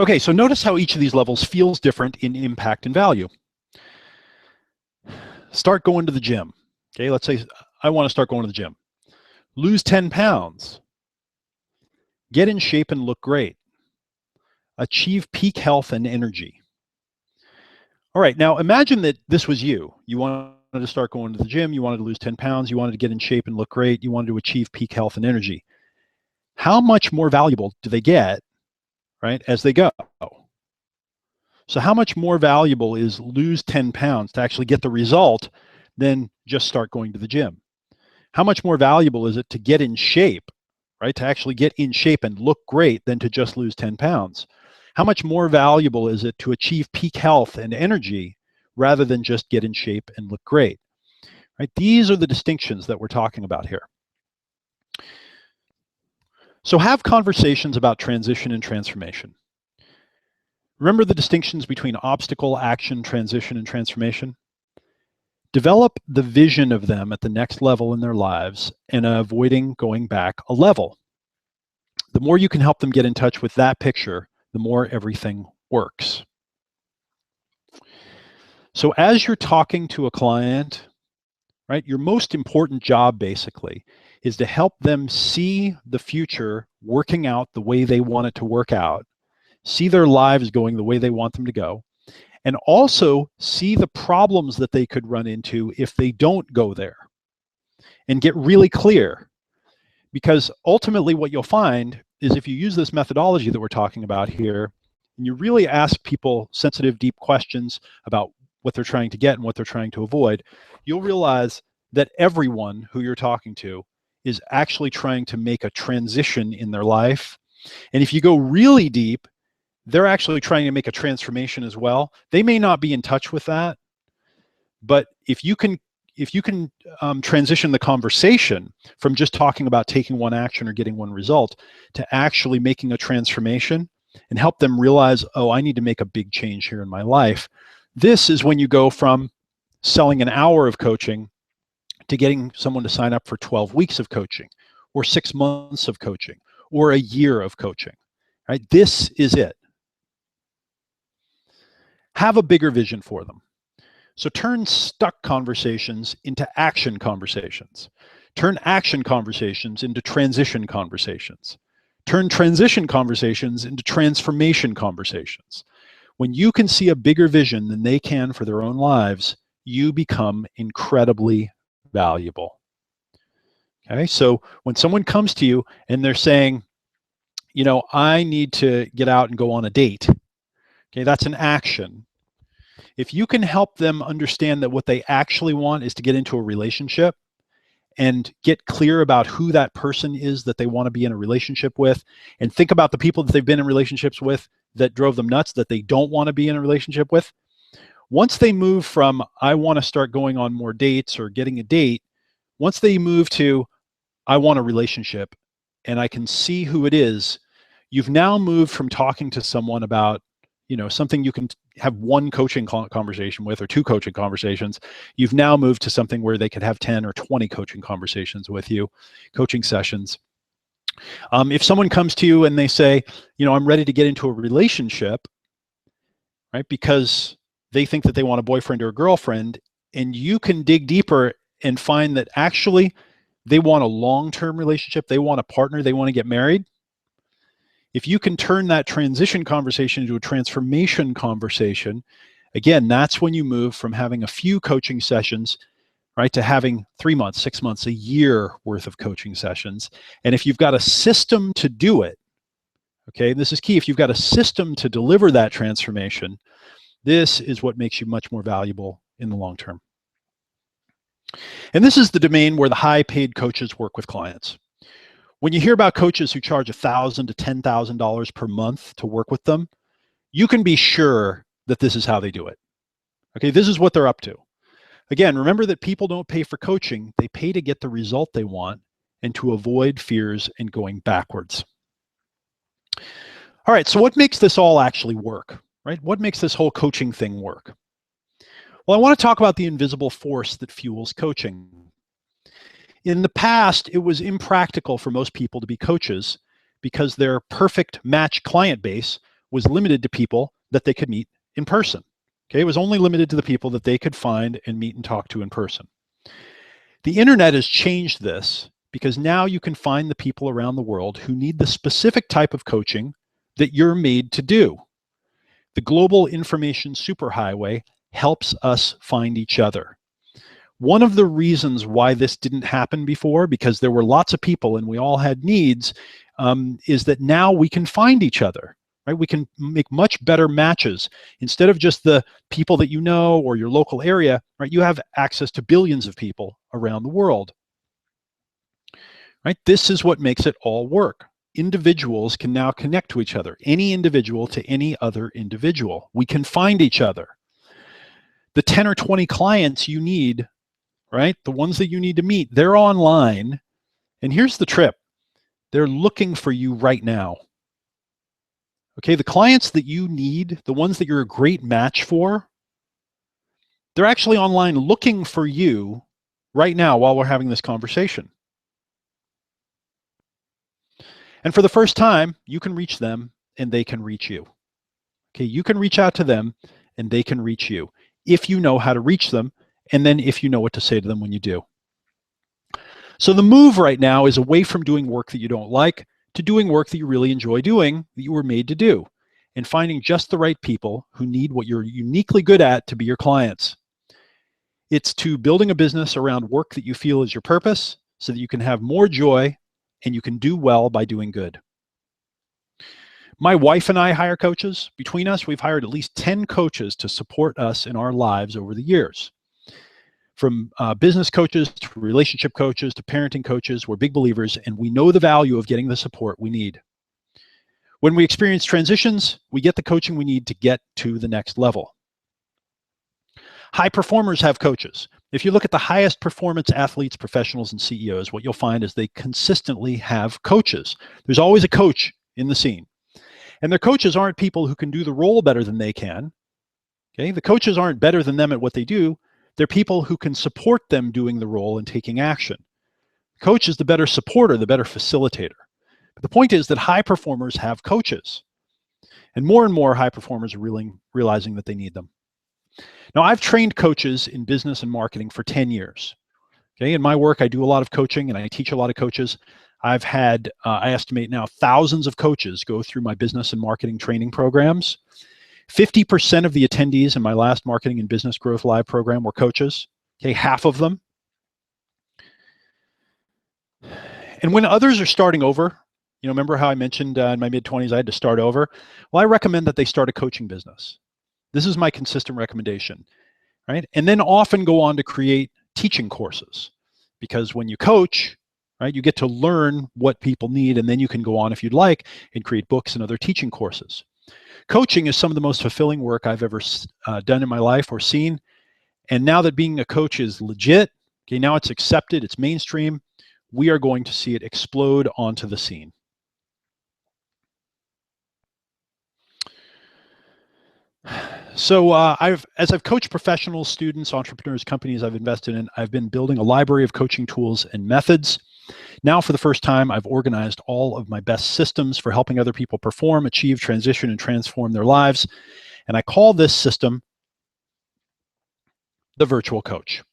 Okay, so notice how each of these levels feels different in impact and value. Start going to the gym. Okay, let's say I want to start going to the gym. Lose 10 pounds. Get in shape and look great. Achieve peak health and energy. All right, now imagine that this was you. You wanted to start going to the gym, you wanted to lose 10 pounds, you wanted to get in shape and look great, you wanted to achieve peak health and energy. How much more valuable do they get, right, as they go? So how much more valuable is lose 10 pounds to actually get the result than just start going to the gym? How much more valuable is it to get in shape, right? To actually get in shape and look great than to just lose 10 pounds? How much more valuable is it to achieve peak health and energy rather than just get in shape and look great? Right? These are the distinctions that we're talking about here. So have conversations about transition and transformation. Remember the distinctions between obstacle, action, transition, and transformation? Develop the vision of them at the next level in their lives and avoiding going back a level. The more you can help them get in touch with that picture, the more everything works. So as you're talking to a client, right, your most important job basically is to help them see the future working out the way they want it to work out, see their lives going the way they want them to go, and also see the problems that they could run into if they don't go there, and get really clear. Because ultimately what you'll find is if you use this methodology that we're talking about here, and you really ask people sensitive, deep questions about what they're trying to get and what they're trying to avoid, you'll realize that everyone who you're talking to is actually trying to make a transition in their life. And if you go really deep, they're actually trying to make a transformation as well. They may not be in touch with that, but if you can transition the conversation from just talking about taking one action or getting one result to actually making a transformation and help them realize, oh, I need to make a big change here in my life. This is when you go from selling an hour of coaching to getting someone to sign up for 12 weeks of coaching or 6 months of coaching or a year of coaching, right? This is it. Have a bigger vision for them. So turn stuck conversations into action conversations. Turn action conversations into transition conversations. Turn transition conversations into transformation conversations. When you can see a bigger vision than they can for their own lives, you become incredibly valuable. Okay, so when someone comes to you and they're saying, you know, I need to get out and go on a date, okay, that's an action. If you can help them understand that what they actually want is to get into a relationship and get clear about who that person is that they want to be in a relationship with, and think about the people that they've been in relationships with that drove them nuts that they don't want to be in a relationship with. Once they move from, I want to start going on more dates or getting a date, once they move to, I want a relationship and I can see who it is, you've now moved from talking to someone about, you know, something you can have one coaching conversation with or 2 coaching conversations. You've now moved to something where they could have 10 or 20 coaching conversations with you, coaching sessions. If someone comes to you and they say, you know, I'm ready to get into a relationship, right, because they think that they want a boyfriend or a girlfriend, and you can dig deeper and find that actually they want a long-term relationship, they want a partner, they want to get married. If you can turn that transition conversation into a transformation conversation, again, that's when you move from having a few coaching sessions, right, to having 3 months, 6 months, a year worth of coaching sessions. And if you've got a system to do it, okay, this is key. If you've got a system to deliver that transformation, this is what makes you much more valuable in the long term. And this is the domain where the high-paid coaches work with clients. When you hear about coaches who charge $1,000 to $10,000 per month to work with them, you can be sure that this is how they do it. Okay, this is what they're up to. Again, remember that people don't pay for coaching. They pay to get the result they want and to avoid fears and going backwards. All right, so what makes this all actually work, right? What makes this whole coaching thing work? Well, I want to talk about the invisible force that fuels coaching. In the past, it was impractical for most people to be coaches because their perfect match client base was limited to people that they could meet in person. Okay, it was only limited to the people that they could find and meet and talk to in person. The internet has changed this because now you can find the people around the world who need the specific type of coaching that you're made to do. The global information superhighway helps us find each other. One of the reasons why this didn't happen before, because there were lots of people and we all had needs, is that now we can find each other, right? We can make much better matches. Instead of just the people that you know or your local area, right? You have access to billions of people around the world, right? This is what makes it all work. Individuals can now connect to each other, any individual to any other individual. We can find each other. The 10 or 20 clients you need, right? The ones that you need to meet, they're online. And here's the trip. They're looking for you right now. Okay, the clients that you need, the ones that you're a great match for, they're actually online looking for you right now while we're having this conversation. And for the first time, you can reach them and they can reach you. Okay, you can reach out to them and they can reach you if you know how to reach them, and then if you know what to say to them when you do. So the move right now is away from doing work that you don't like to doing work that you really enjoy doing, that you were made to do, and finding just the right people who need what you're uniquely good at to be your clients. It's to building a business around work that you feel is your purpose so that you can have more joy and you can do well by doing good. My wife and I hire coaches. Between us, we've hired at least 10 coaches to support us in our lives over the years. From business coaches to relationship coaches to parenting coaches, we're big believers and we know the value of getting the support we need. When we experience transitions, we get the coaching we need to get to the next level. High performers have coaches. If you look at the highest performance athletes, professionals, and CEOs, what you'll find is they consistently have coaches. There's always a coach in the scene. And their coaches aren't people who can do the role better than they can. Okay? The coaches aren't better than them at what they do. They're people who can support them doing the role and taking action. The coach is the better supporter, the better facilitator. But the point is that high performers have coaches. And more high performers are realizing that they need them. Now, I've trained coaches in business and marketing for 10 years. Okay, in my work, I do a lot of coaching and I teach a lot of coaches. I've had, I estimate now, thousands of coaches go through my business and marketing training programs. 50% of the attendees in my last Marketing and Business Growth Live program were coaches. Okay, half of them. And when others are starting over, you know, remember how I mentioned in my mid-20s I had to start over? Well, I recommend that they start a coaching business. This is my consistent recommendation, right? And then often go on to create teaching courses, because when you coach, right, you get to learn what people need, and then you can go on, if you'd like, and create books and other teaching courses. Coaching is some of the most fulfilling work I've ever done in my life or seen. And now that being a coach is legit, okay, now it's accepted, it's mainstream, we are going to see it explode onto the scene. So as I've coached professionals, students, entrepreneurs, companies I've invested in, I've been building a library of coaching tools and methods. Now, for the first time, I've organized all of my best systems for helping other people perform, achieve, transition, and transform their lives. And I call this system the Virtual Coach.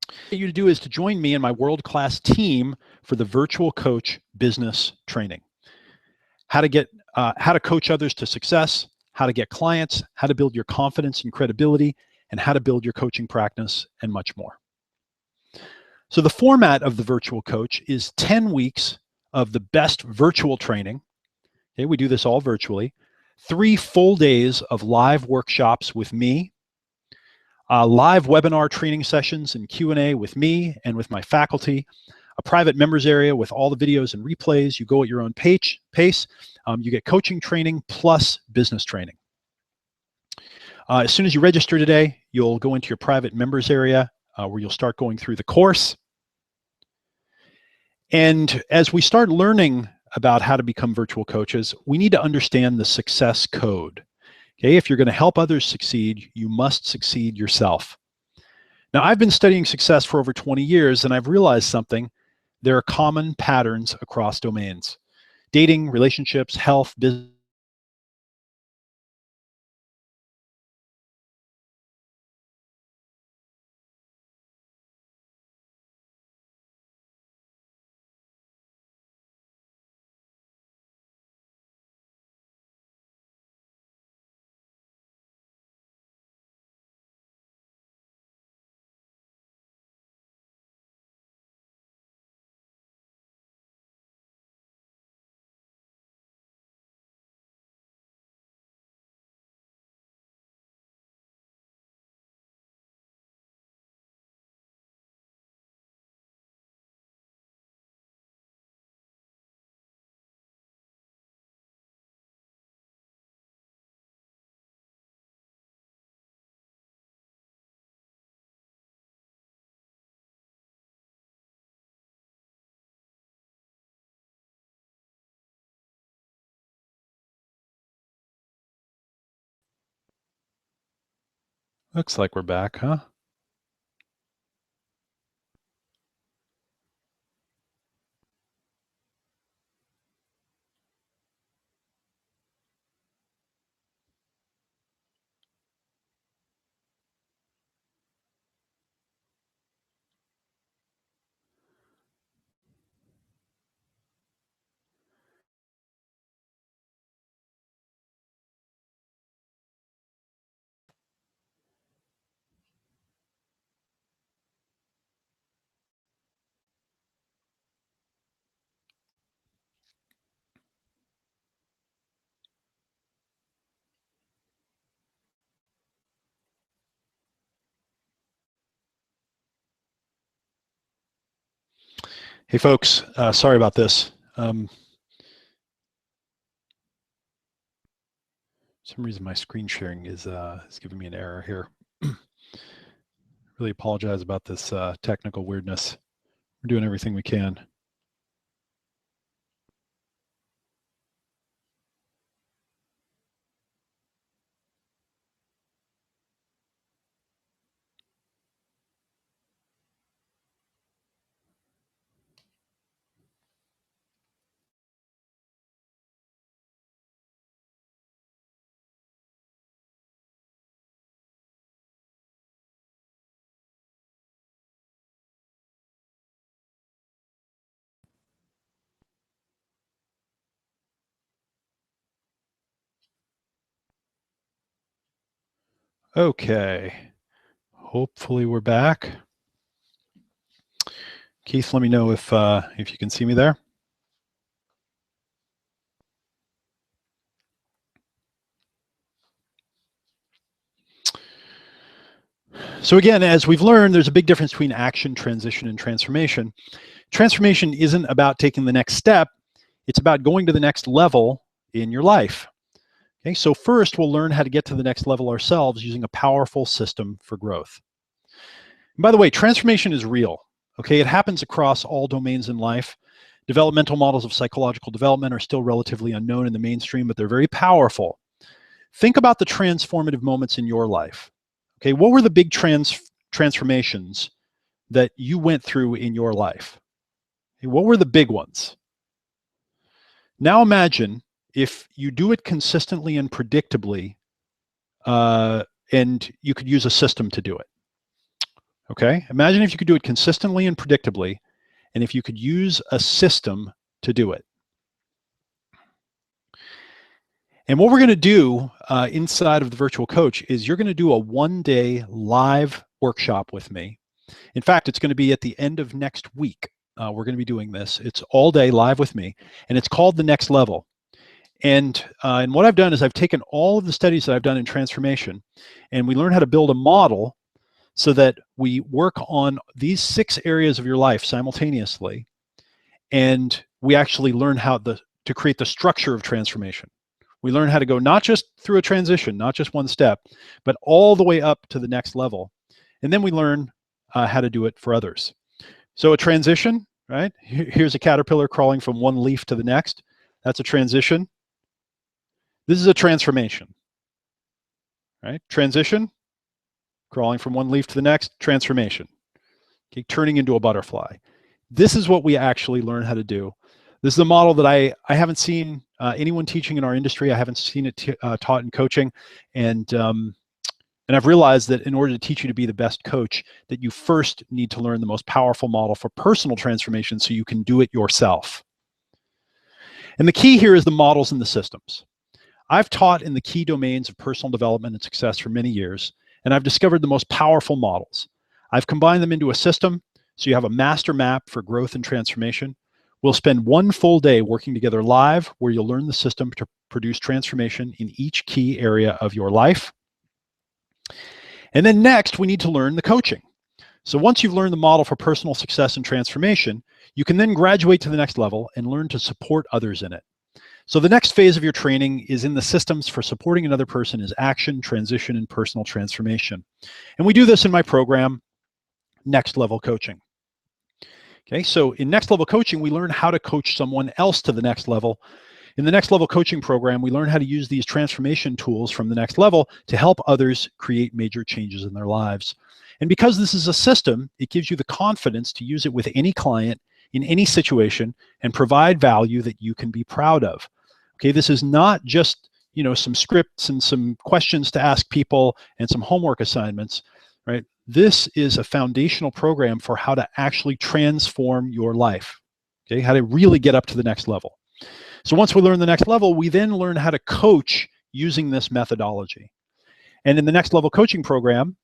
What I want you to do is to join me and my world-class team for the Virtual Coach Business Training. How to coach others to success, how to get clients, how to build your confidence and credibility, and how to build your coaching practice, and much more. So the format of the Virtual Coach is 10 weeks of the best virtual training. Okay, we do this all virtually. 3 full days of live workshops with me, live webinar training sessions and Q&A with me and with my faculty, a private members area with all the videos and replays. You go at your own pace. You get coaching training plus business training. As soon as you register today, you'll go into your private members area where you'll start going through the course. And as we start learning about how to become virtual coaches, we need to understand the success code. Okay, if you're going to help others succeed, you must succeed yourself. Now, I've been studying success for over 20 years, and I've realized something, there are common patterns across domains: dating, relationships, health, business. Looks like we're back, huh? Hey folks, sorry about this. For some reason my screen sharing is giving me an error here. Really apologize about this technical weirdness. We're doing everything we can. Okay, hopefully we're back. Keith, let me know if you can see me there. So again, as we've learned, there's a big difference between action, transition, and transformation. Transformation isn't about taking the next step. It's about going to the next level in your life. Okay, so first we'll learn how to get to the next level ourselves using a powerful system for growth. And by the way, transformation is real. Okay, it happens across all domains in life. Developmental models of psychological development are still relatively unknown in the mainstream, but they're very powerful. Think about the transformative moments in your life. Okay, what were the big transformations that you went through in your life? Okay, what were the big ones? Now imagine if you do it consistently and predictably, and you could use a system to do it. Okay, imagine if you could do it consistently and predictably, and if you could use a system to do it. And what we're going to do inside of the virtual coach is you're going to do a one-day live workshop with me. In fact, it's going to be at the end of next week. We're going to be doing this. It's all day live with me, and it's called The Next Level. And what I've done is I've taken all of the studies that I've done in transformation, and we learn how to build a model so that we work on these 6 areas of your life simultaneously, and we actually learn how to create the structure of transformation. We learn how to go not just through a transition, not just one step, but all the way up to the next level. And then we learn how to do it for others. So a transition, right? Here's a caterpillar crawling from one leaf to the next. That's a transition. This is a transformation, right? Transition, crawling from one leaf to the next, transformation. Okay, turning into a butterfly. This is what we actually learn how to do. This is a model that I haven't seen anyone teaching in our industry. I haven't seen it taught in coaching. And I've realized that in order to teach you to be the best coach, that you first need to learn the most powerful model for personal transformation so you can do it yourself. And the key here is the models and the systems. I've taught in the key domains of personal development and success for many years, and I've discovered the most powerful models. I've combined them into a system, so you have a master map for growth and transformation. We'll spend one full day working together live, where you'll learn the system to produce transformation in each key area of your life. And then next, we need to learn the coaching. So once you've learned the model for personal success and transformation, you can then graduate to the next level and learn to support others in it. So the next phase of your training is in the systems for supporting another person is action, transition, and personal transformation. And we do this in my program, Next Level Coaching. Okay, so in Next Level Coaching, we learn how to coach someone else to the next level. In the Next Level Coaching program, we learn how to use these transformation tools from the next level to help others create major changes in their lives. And because this is a system, it gives you the confidence to use it with any client in any situation and provide value that you can be proud of. Okay, this is not just, some scripts and some questions to ask people and some homework assignments, right? This is a foundational program for how to actually transform your life, okay? How to really get up to the next level. So once we learn the next level, we then learn how to coach using this methodology. And in the Next Level Coaching program,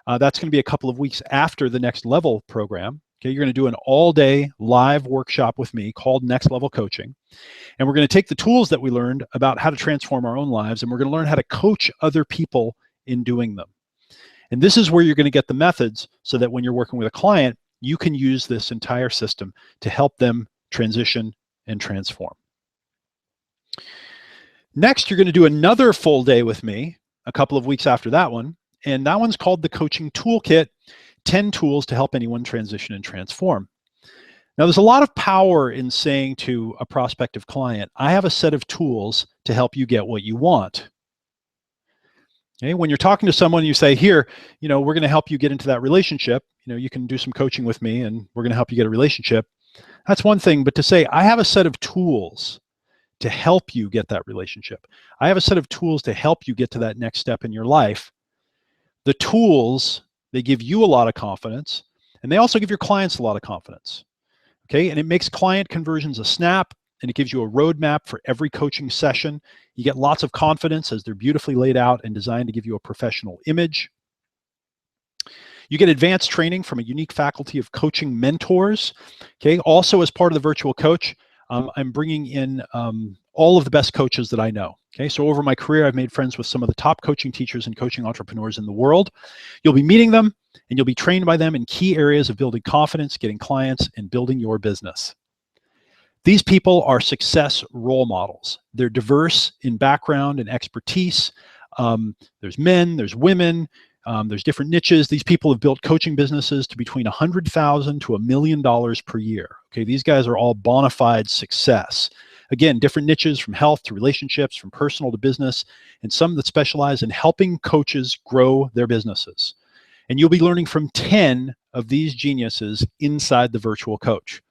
that's going to be a couple of weeks after the Next Level program. Okay, you're going to do an all-day live workshop with me called Next Level Coaching. And we're going to take the tools that we learned about how to transform our own lives, and we're going to learn how to coach other people in doing them. And this is where you're going to get the methods so that when you're working with a client, you can use this entire system to help them transition and transform. Next, you're going to do another full day with me a couple of weeks after that one. And that one's called the Coaching Toolkit, 10 Tools to Help Anyone Transition and Transform. Now, there's a lot of power in saying to a prospective client, I have a set of tools to help you get what you want. Okay, when you're talking to someone, you say, here, we're going to help you get into that relationship. You can do some coaching with me and we're going to help you get a relationship. That's one thing, but to say, I have a set of tools to help you get that relationship. I have a set of tools to help you get to that next step in your life. The tools, they give you a lot of confidence, and they also give your clients a lot of confidence. Okay, and it makes client conversions a snap, and it gives you a roadmap for every coaching session. You get lots of confidence as they're beautifully laid out and designed to give you a professional image. You get advanced training from a unique faculty of coaching mentors. Okay, also as part of the virtual coach, I'm bringing in all of the best coaches that I know. Okay, so over my career, I've made friends with some of the top coaching teachers and coaching entrepreneurs in the world. You'll be meeting them, and you'll be trained by them in key areas of building confidence, getting clients, and building your business. These people are success role models. They're diverse in background and expertise. There's men, there's women, there's different niches. These people have built coaching businesses to between $100,000 to $1 million per year. Okay, these guys are all bona fide success. Again, different niches from health to relationships, from personal to business, and some that specialize in helping coaches grow their businesses. And you'll be learning from 10 of these geniuses inside the virtual coach.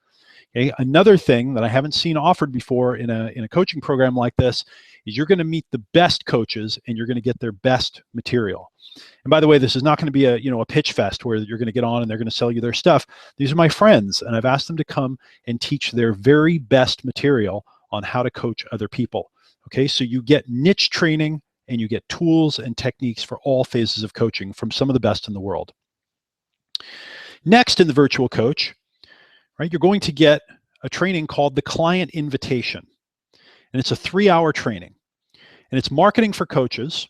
Okay, another thing that I haven't seen offered before in a coaching program like this is you're going to meet the best coaches and you're going to get their best material. And by the way, this is not going to be a pitch fest where you're going to get on and they're going to sell you their stuff. These are my friends, and I've asked them to come and teach their very best material on how to coach other people. Okay, so you get niche training and you get tools and techniques for all phases of coaching from some of the best in the world. Next in the virtual coach, right, you're going to get a training called the Client Invitation. And it's a 3-hour training. And it's marketing for coaches.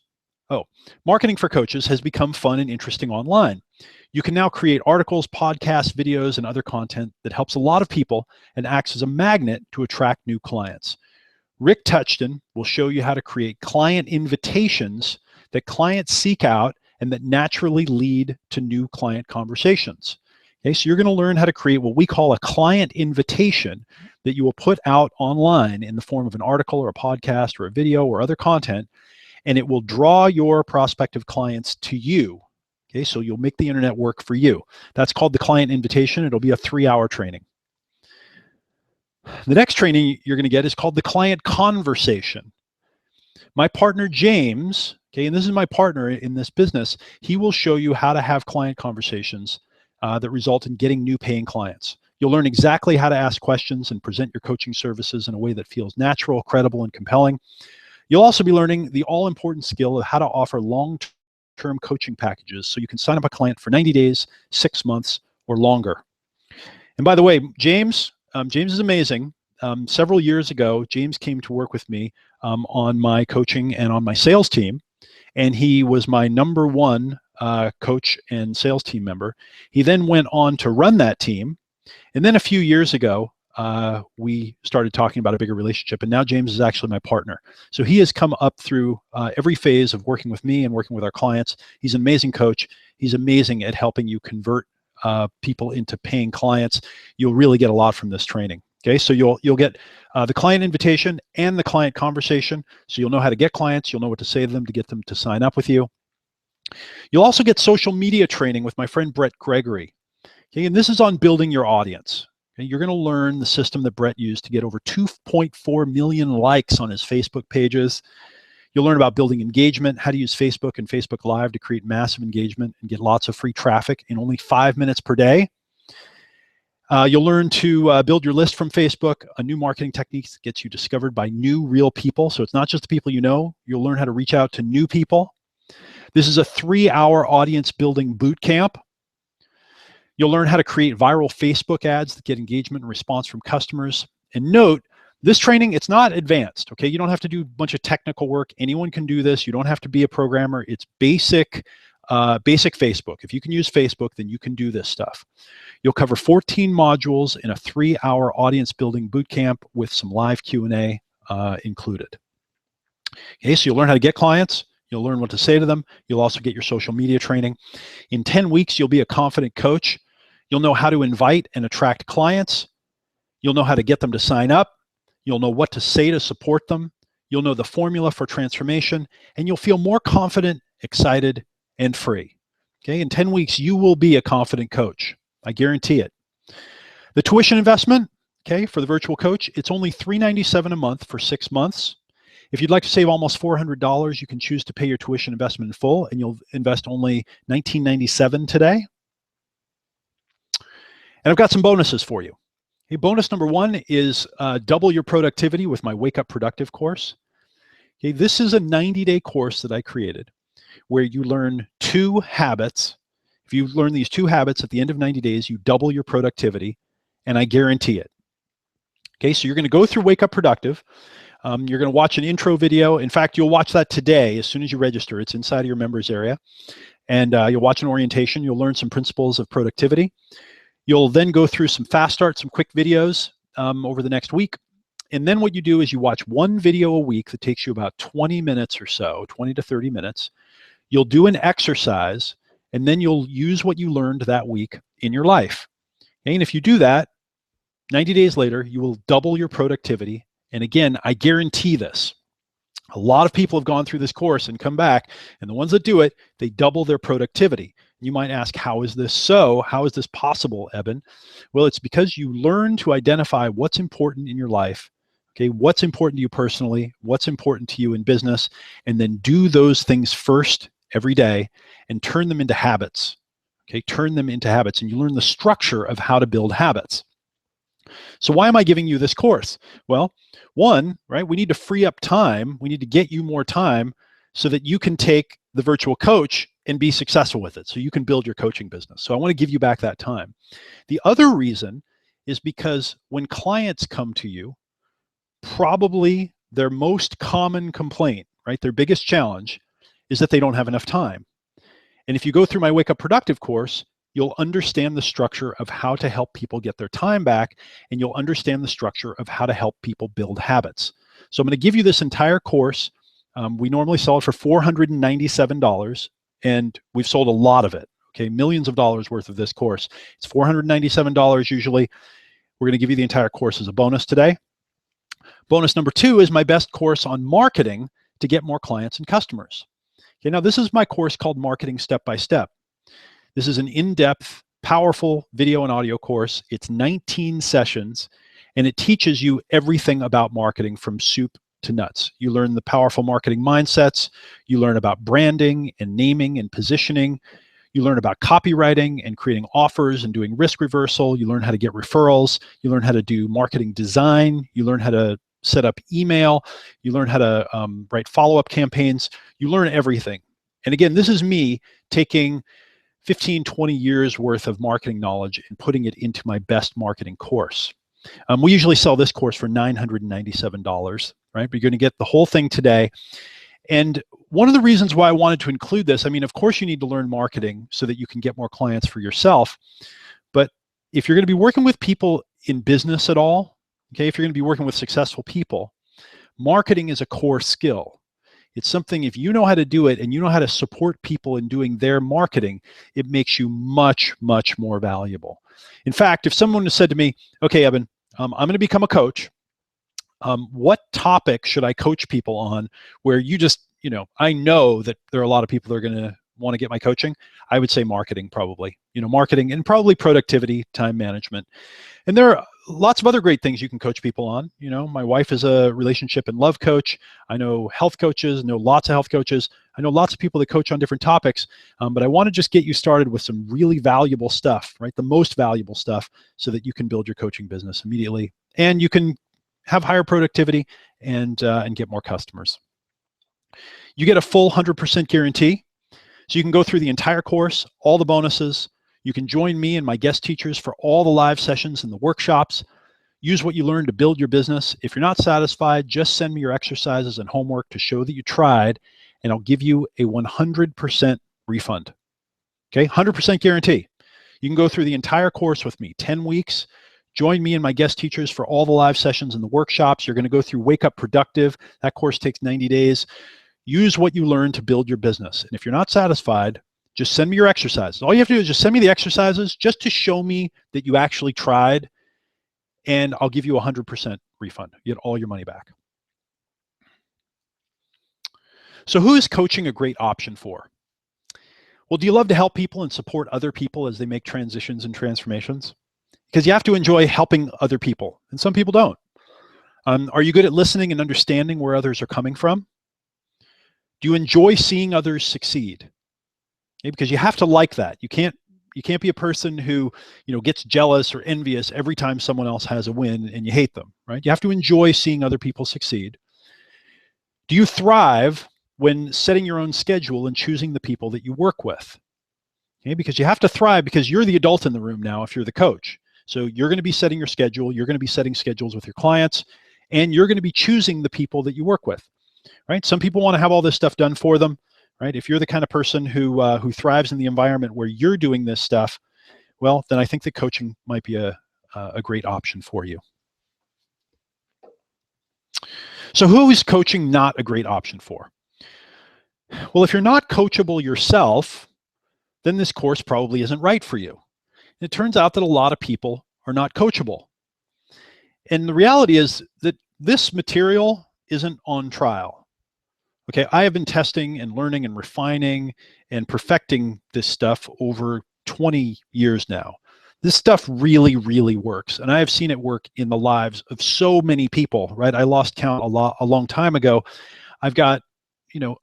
Marketing for coaches has become fun and interesting online. You can now create articles, podcasts, videos, and other content that helps a lot of people and acts as a magnet to attract new clients. Rick Touchton will show you how to create client invitations that clients seek out and that naturally lead to new client conversations. Okay, so you're going to learn how to create what we call a client invitation that you will put out online in the form of an article or a podcast or a video or other content, and it will draw your prospective clients to you. Okay, so you'll make the internet work for you. That's called the Client Invitation. It'll be a 3-hour training. The next training you're going to get is called the client conversation. My partner, James, okay, and this is my partner in this business, he will show you how to have client conversations that result in getting new paying clients. You'll learn exactly how to ask questions and present your coaching services in a way that feels natural, credible, and compelling. You'll also be learning the all-important skill of how to offer long-term coaching packages so you can sign up a client for 90 days, 6 months, or longer. And by the way, James is amazing. Several years ago, James came to work with me on my coaching and on my sales team, and he was my number one coach and sales team member. He then went on to run that team, and then a few years ago, we started talking about a bigger relationship, and now James is actually my partner. So he has come up through every phase of working with me and working with our clients. He's an amazing coach. He's amazing at helping you convert people into paying clients. You'll really get a lot from this training. Okay, so you'll get the client invitation and the client conversation. So you'll know how to get clients. You'll know what to say to them to get them to sign up with you. You'll also get social media training with my friend Brett Gregory. Okay, and this is on building your audience. Okay, you're going to learn the system that Brett used to get over 2.4 million likes on his Facebook pages. You'll learn about building engagement, how to use Facebook and Facebook Live to create massive engagement and get lots of free traffic in only 5 minutes per day. You'll learn to build your list from Facebook, a new marketing technique that gets you discovered by new real people. So it's not just the people you know. You'll learn how to reach out to new people. This is a 3-hour audience building boot camp. You'll learn how to create viral Facebook ads that get engagement and response from customers. And note, this training, it's not advanced, okay? You don't have to do a bunch of technical work. Anyone can do this. You don't have to be a programmer. It's basic Facebook. If you can use Facebook, then you can do this stuff. You'll cover 14 modules in a 3-hour audience building boot camp with some live Q&A included. Okay, so you'll learn how to get clients. You'll learn what to say to them. You'll also get your social media training. In 10 weeks, you'll be a confident coach. You'll know how to invite and attract clients. You'll know how to get them to sign up. You'll know what to say to support them. You'll know the formula for transformation, and you'll feel more confident, excited, and free. Okay, in 10 weeks, you will be a confident coach. I guarantee it. The tuition investment, okay, for the virtual coach, it's only $397 a month for 6 months. If you'd like to save almost $400, you can choose to pay your tuition investment in full, and you'll invest only $1997 today. And I've got some bonuses for you. Okay, bonus number 1 is double your productivity with my Wake Up Productive course. Okay, this is a 90-day course that I created where you learn 2 habits. If you learn these 2 habits at the end of 90 days, you double your productivity, and I guarantee it. Okay, so you're going to go through Wake Up Productive. You're going to watch an intro video. In fact, you'll watch that today as soon as you register. It's inside of your members area. And you'll watch an orientation. You'll learn some principles of productivity. You'll then go through some fast start, some quick videos over the next week. And then what you do is you watch 1 video a week that takes you about 20 minutes or so, 20 to 30 minutes. You'll do an exercise, and then you'll use what you learned that week in your life. And if you do that, 90 days later, you will double your productivity. And again, I guarantee this. A lot of people have gone through this course and come back, and the ones that do it, they double their productivity. You might ask, how is this so? How is this possible, Eben? Well, it's because you learn to identify what's important in your life, okay? What's important to you personally, what's important to you in business, and then do those things first every day and turn them into habits, okay? Turn them into habits, and you learn the structure of how to build habits. So why am I giving you this course? Well, 1, right, we need to free up time. We need to get you more time so that you can take the virtual coach and be successful with it, so you can build your coaching business. So I want to give you back that time. The other reason is because when clients come to you, probably their most common complaint, right, their biggest challenge is that they don't have enough time. And if you go through my Wake Up Productive course, you'll understand the structure of how to help people get their time back, and you'll understand the structure of how to help people build habits. So I'm going to give you this entire course. We normally sell it for $497, and we've sold a lot of it, okay? Millions of dollars worth of this course. It's $497 usually. We're going to give you the entire course as a bonus today. Bonus number 2 is my best course on marketing to get more clients and customers. Okay, now this is my course called Marketing Step by Step. This is an in-depth, powerful video and audio course. It's 19 sessions, And it teaches you everything about marketing from soup to nuts. You learn the powerful marketing mindsets. You learn about branding and naming and positioning. You learn about copywriting and creating offers and doing risk reversal. You learn how to get referrals. You learn how to do marketing design. You learn how to set up email. You learn how to write follow-up campaigns. You learn everything. And again, this is me taking 15, 20 years worth of marketing knowledge and putting it into my best marketing course. We usually sell this course for $997, right? But you're going to get the whole thing today. And one of the reasons why I wanted to include this, I mean, of course you need to learn marketing so that you can get more clients for yourself. But if you're going to be working with people in business at all, okay, if you're going to be working with successful people, marketing is a core skill. It's something, if you know how to do it and you know how to support people in doing their marketing, it makes you much, much more valuable. In fact, if someone has said to me, okay, Evan, I'm going to become a coach. What topic should I coach people on where you just, I know that there are a lot of people that are going to want to get my coaching? I would say marketing, probably, marketing and probably productivity, time management. And there are lots of other great things you can coach people on. My wife is a relationship and love coach. I know health coaches, know lots of health coaches. I know lots of people that coach on different topics, but I want to just get you started with some really valuable stuff, right? The most valuable stuff so that you can build your coaching business immediately and you can have higher productivity and get more customers. You get a full 100% guarantee. So you can go through the entire course, all the bonuses. You can join me and my guest teachers for all the live sessions and the workshops. Use what you learned to build your business. If you're not satisfied, just send me your exercises and homework to show that you tried, and I'll give you a 100% refund. Okay, 100% guarantee. You can go through the entire course with me, 10 weeks. Join me and my guest teachers for all the live sessions and the workshops. You're going to go through Wake Up Productive. That course takes 90 days. Use what you learn to build your business. And if you're not satisfied, just send me your exercises. All you have to do is just send me the exercises just to show me that you actually tried, and I'll give you a 100% refund. You get all your money back. So who is coaching a great option for? Well, do you love to help people and support other people as they make transitions and transformations? Because you have to enjoy helping other people, and some people don't. Are you good at listening and understanding where others are coming from? Do you enjoy seeing others succeed? Okay, because you have to like that. You can't be a person who gets jealous or envious every time someone else has a win and you hate them, right? You have to enjoy seeing other people succeed. Do you thrive when setting your own schedule and choosing the people that you work with? Okay, because you have to thrive because you're the adult in the room now if you're the coach. So you're going to be setting your schedule, you're going to be setting schedules with your clients, and you're going to be choosing the people that you work with, right? Some people want to have all this stuff done for them, right? If you're the kind of person who thrives in the environment where you're doing this stuff, well, then I think that coaching might be a great option for you. So who is coaching not a great option for? Well, if you're not coachable yourself, then this course probably isn't right for you. It turns out that a lot of people are not coachable. And the reality is that this material isn't on trial. Okay, I have been testing and learning and refining and perfecting this stuff over 20 years now. This stuff really, really works. And I have seen it work in the lives of so many people, right? I lost count a long time ago. I've got,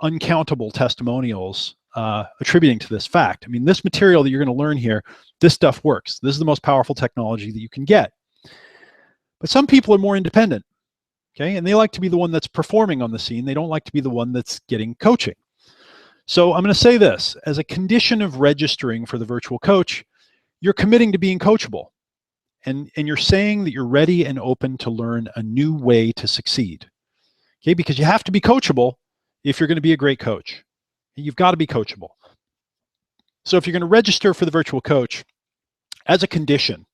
uncountable testimonials attributing to this fact. I mean, this material that you're going to learn here, this stuff works. This is the most powerful technology that you can get. But some people are more independent, okay? And they like to be the one that's performing on the scene. They don't like to be the one that's getting coaching. So I'm going to say this, as a condition of registering for the virtual coach, you're committing to being coachable. And you're saying that you're ready and open to learn a new way to succeed, okay? Because you have to be coachable if you're going to be a great coach. You've got to be coachable. So if you're going to register for the virtual coach, as a condition,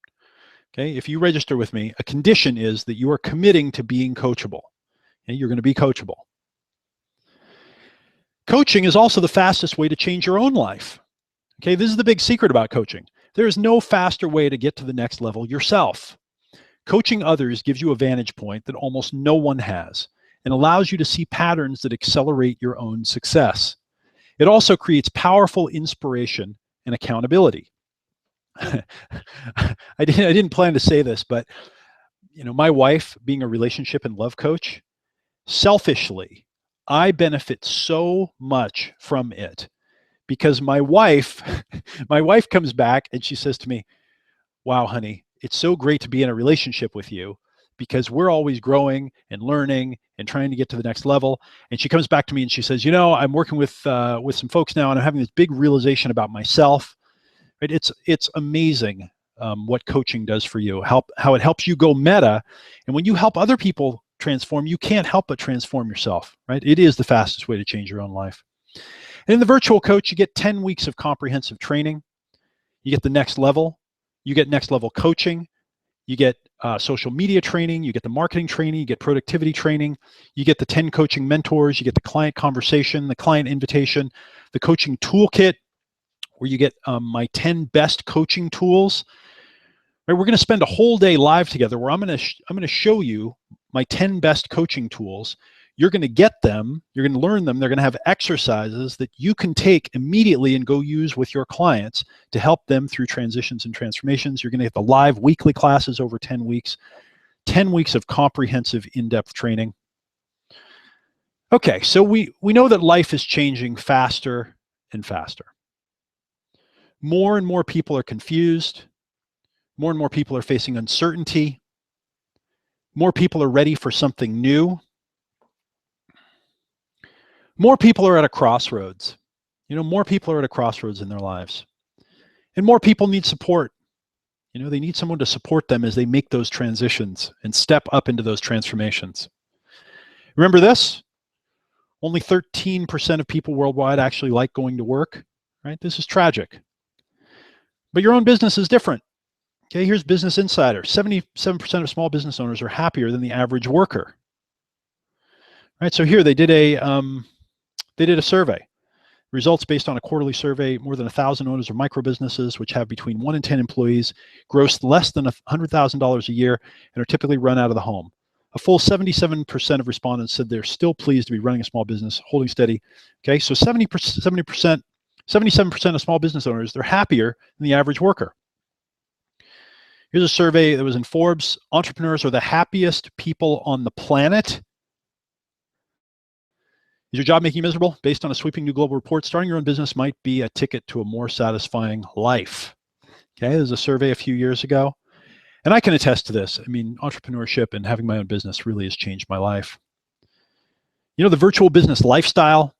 okay, if you register with me, a condition is that you are committing to being coachable. Okay, you're going to be coachable. Coaching is also the fastest way to change your own life. Okay, this is the big secret about coaching. There is no faster way to get to the next level yourself. Coaching others gives you a vantage point that almost no one has and allows you to see patterns that accelerate your own success. It also creates powerful inspiration and accountability. I didn't plan to say this, but my wife being a relationship and love coach, selfishly, I benefit so much from it because my wife, my wife comes back and she says to me, wow, honey, it's so great to be in a relationship with you because we're always growing and learning and trying to get to the next level. And she comes back to me and she says, I'm working with some folks now and I'm having this big realization about myself. Right? It's amazing what coaching does for you, how it helps you go meta. And when you help other people transform, you can't help but transform yourself, right? It is the fastest way to change your own life. And in the virtual coach, you get 10 weeks of comprehensive training. You get the next level. You get next level coaching. You get social media training. You get the marketing training. You get productivity training. You get the 10 coaching mentors. You get the client conversation, the client invitation, the coaching toolkit, where you get my 10 best coaching tools. Right, we're going to spend a whole day live together where I'm going to show you my 10 best coaching tools. You're going to get them. You're going to learn them. They're going to have exercises that you can take immediately and go use with your clients to help them through transitions and transformations. You're going to get the live weekly classes over 10 weeks, 10 weeks of comprehensive in-depth training. Okay, so we know that life is changing faster and faster. More and more people are confused. More and more people are facing uncertainty. More people are ready for something new. More people are at a crossroads. More people are at a crossroads in their lives. And more people need support. They need someone to support them as they make those transitions and step up into those transformations. Remember this? Only 13% of people worldwide actually like going to work, right? This is tragic. But your own business is different. Okay, here's Business Insider. 77% of small business owners are happier than the average worker. Right, so here they did a survey. Results based on a quarterly survey, more than 1,000 owners of micro businesses, which have between 1 and 10 employees, gross less than $100,000 a year, and are typically run out of the home. A full 77% of respondents said they're still pleased to be running a small business, holding steady. Okay, so 77% of small business owners, they're happier than the average worker. Here's a survey that was in Forbes. Entrepreneurs are the happiest people on the planet. Is your job making you miserable? Based on a sweeping new global report, starting your own business might be a ticket to a more satisfying life. Okay, there's a survey a few years ago. And I can attest to this. I mean, entrepreneurship and having my own business really has changed my life. The virtual business lifestyle,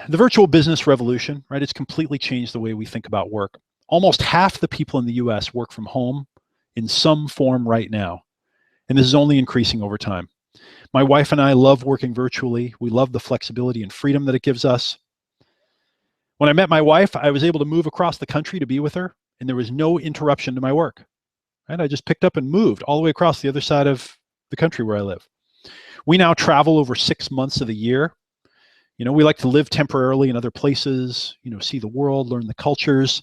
the virtual business revolution, right? It's completely changed the way we think about work. Almost half the people in the US work from home in some form right now. And this is only increasing over time. My wife and I love working virtually. We love the flexibility and freedom that it gives us. When I met my wife, I was able to move across the country to be with her, and there was no interruption to my work. Right? I just picked up and moved all the way across the other side of the country where I live. We now travel over 6 months of the year. We like to live temporarily in other places, see the world, learn the cultures.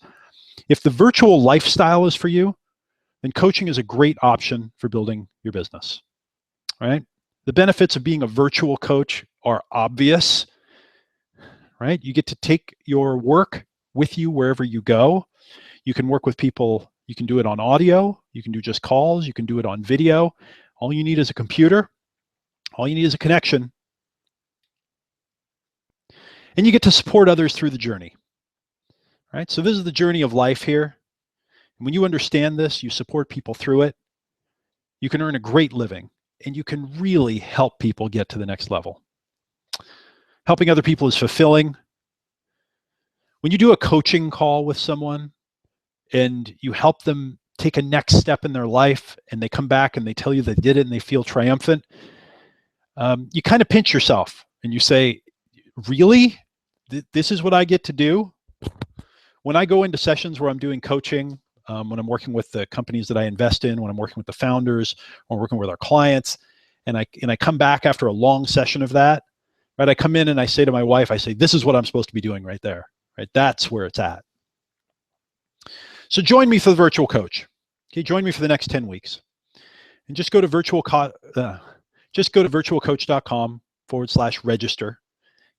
If the virtual lifestyle is for you, then coaching is a great option for building your business, right? The benefits of being a virtual coach are obvious, right? You get to take your work with you wherever you go. You can work with people. You can do it on audio. You can do just calls. You can do it on video. All you need is a computer. All you need is a connection. And you get to support others through the journey. Right? So this is the journey of life here. And when you understand this, you support people through it. You can earn a great living, and you can really help people get to the next level. Helping other people is fulfilling. When you do a coaching call with someone and you help them take a next step in their life and they come back and they tell you they did it and they feel triumphant, you kind of pinch yourself and you say, really? This is what I get to do? When I go into sessions where I'm doing coaching, when I'm working with the companies that I invest in, when I'm working with the founders, or working with our clients, and I come back after a long session of that, right? I come in and I say to my wife, I say, this is what I'm supposed to be doing right there, right? That's where it's at. So join me for the virtual coach. Okay, join me for the next 10 weeks. And just go to virtualcoach.com/register.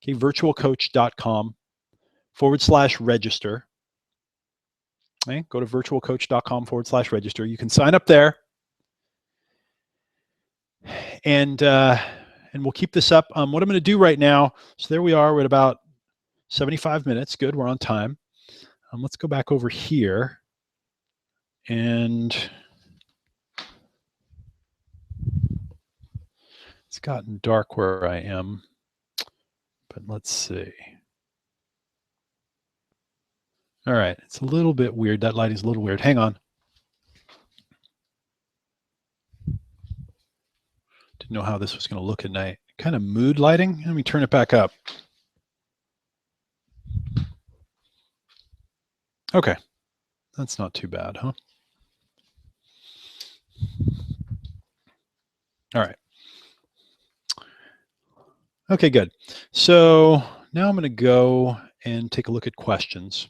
Okay, virtualcoach.com/register. Okay, go to virtualcoach.com/register. You can sign up there. And we'll keep this up. What I'm going to do right now, so there we are, we're at about 75 minutes. Good, we're on time. Let's go back over here. And it's gotten dark where I am, but let's see. All right, it's a little bit weird. That lighting's a little weird. Hang on. Didn't know how this was going to look at night. Kind of mood lighting. Let me turn it back up. Okay, that's not too bad, huh? All right. Okay, good. So now I'm going to go and take a look at questions.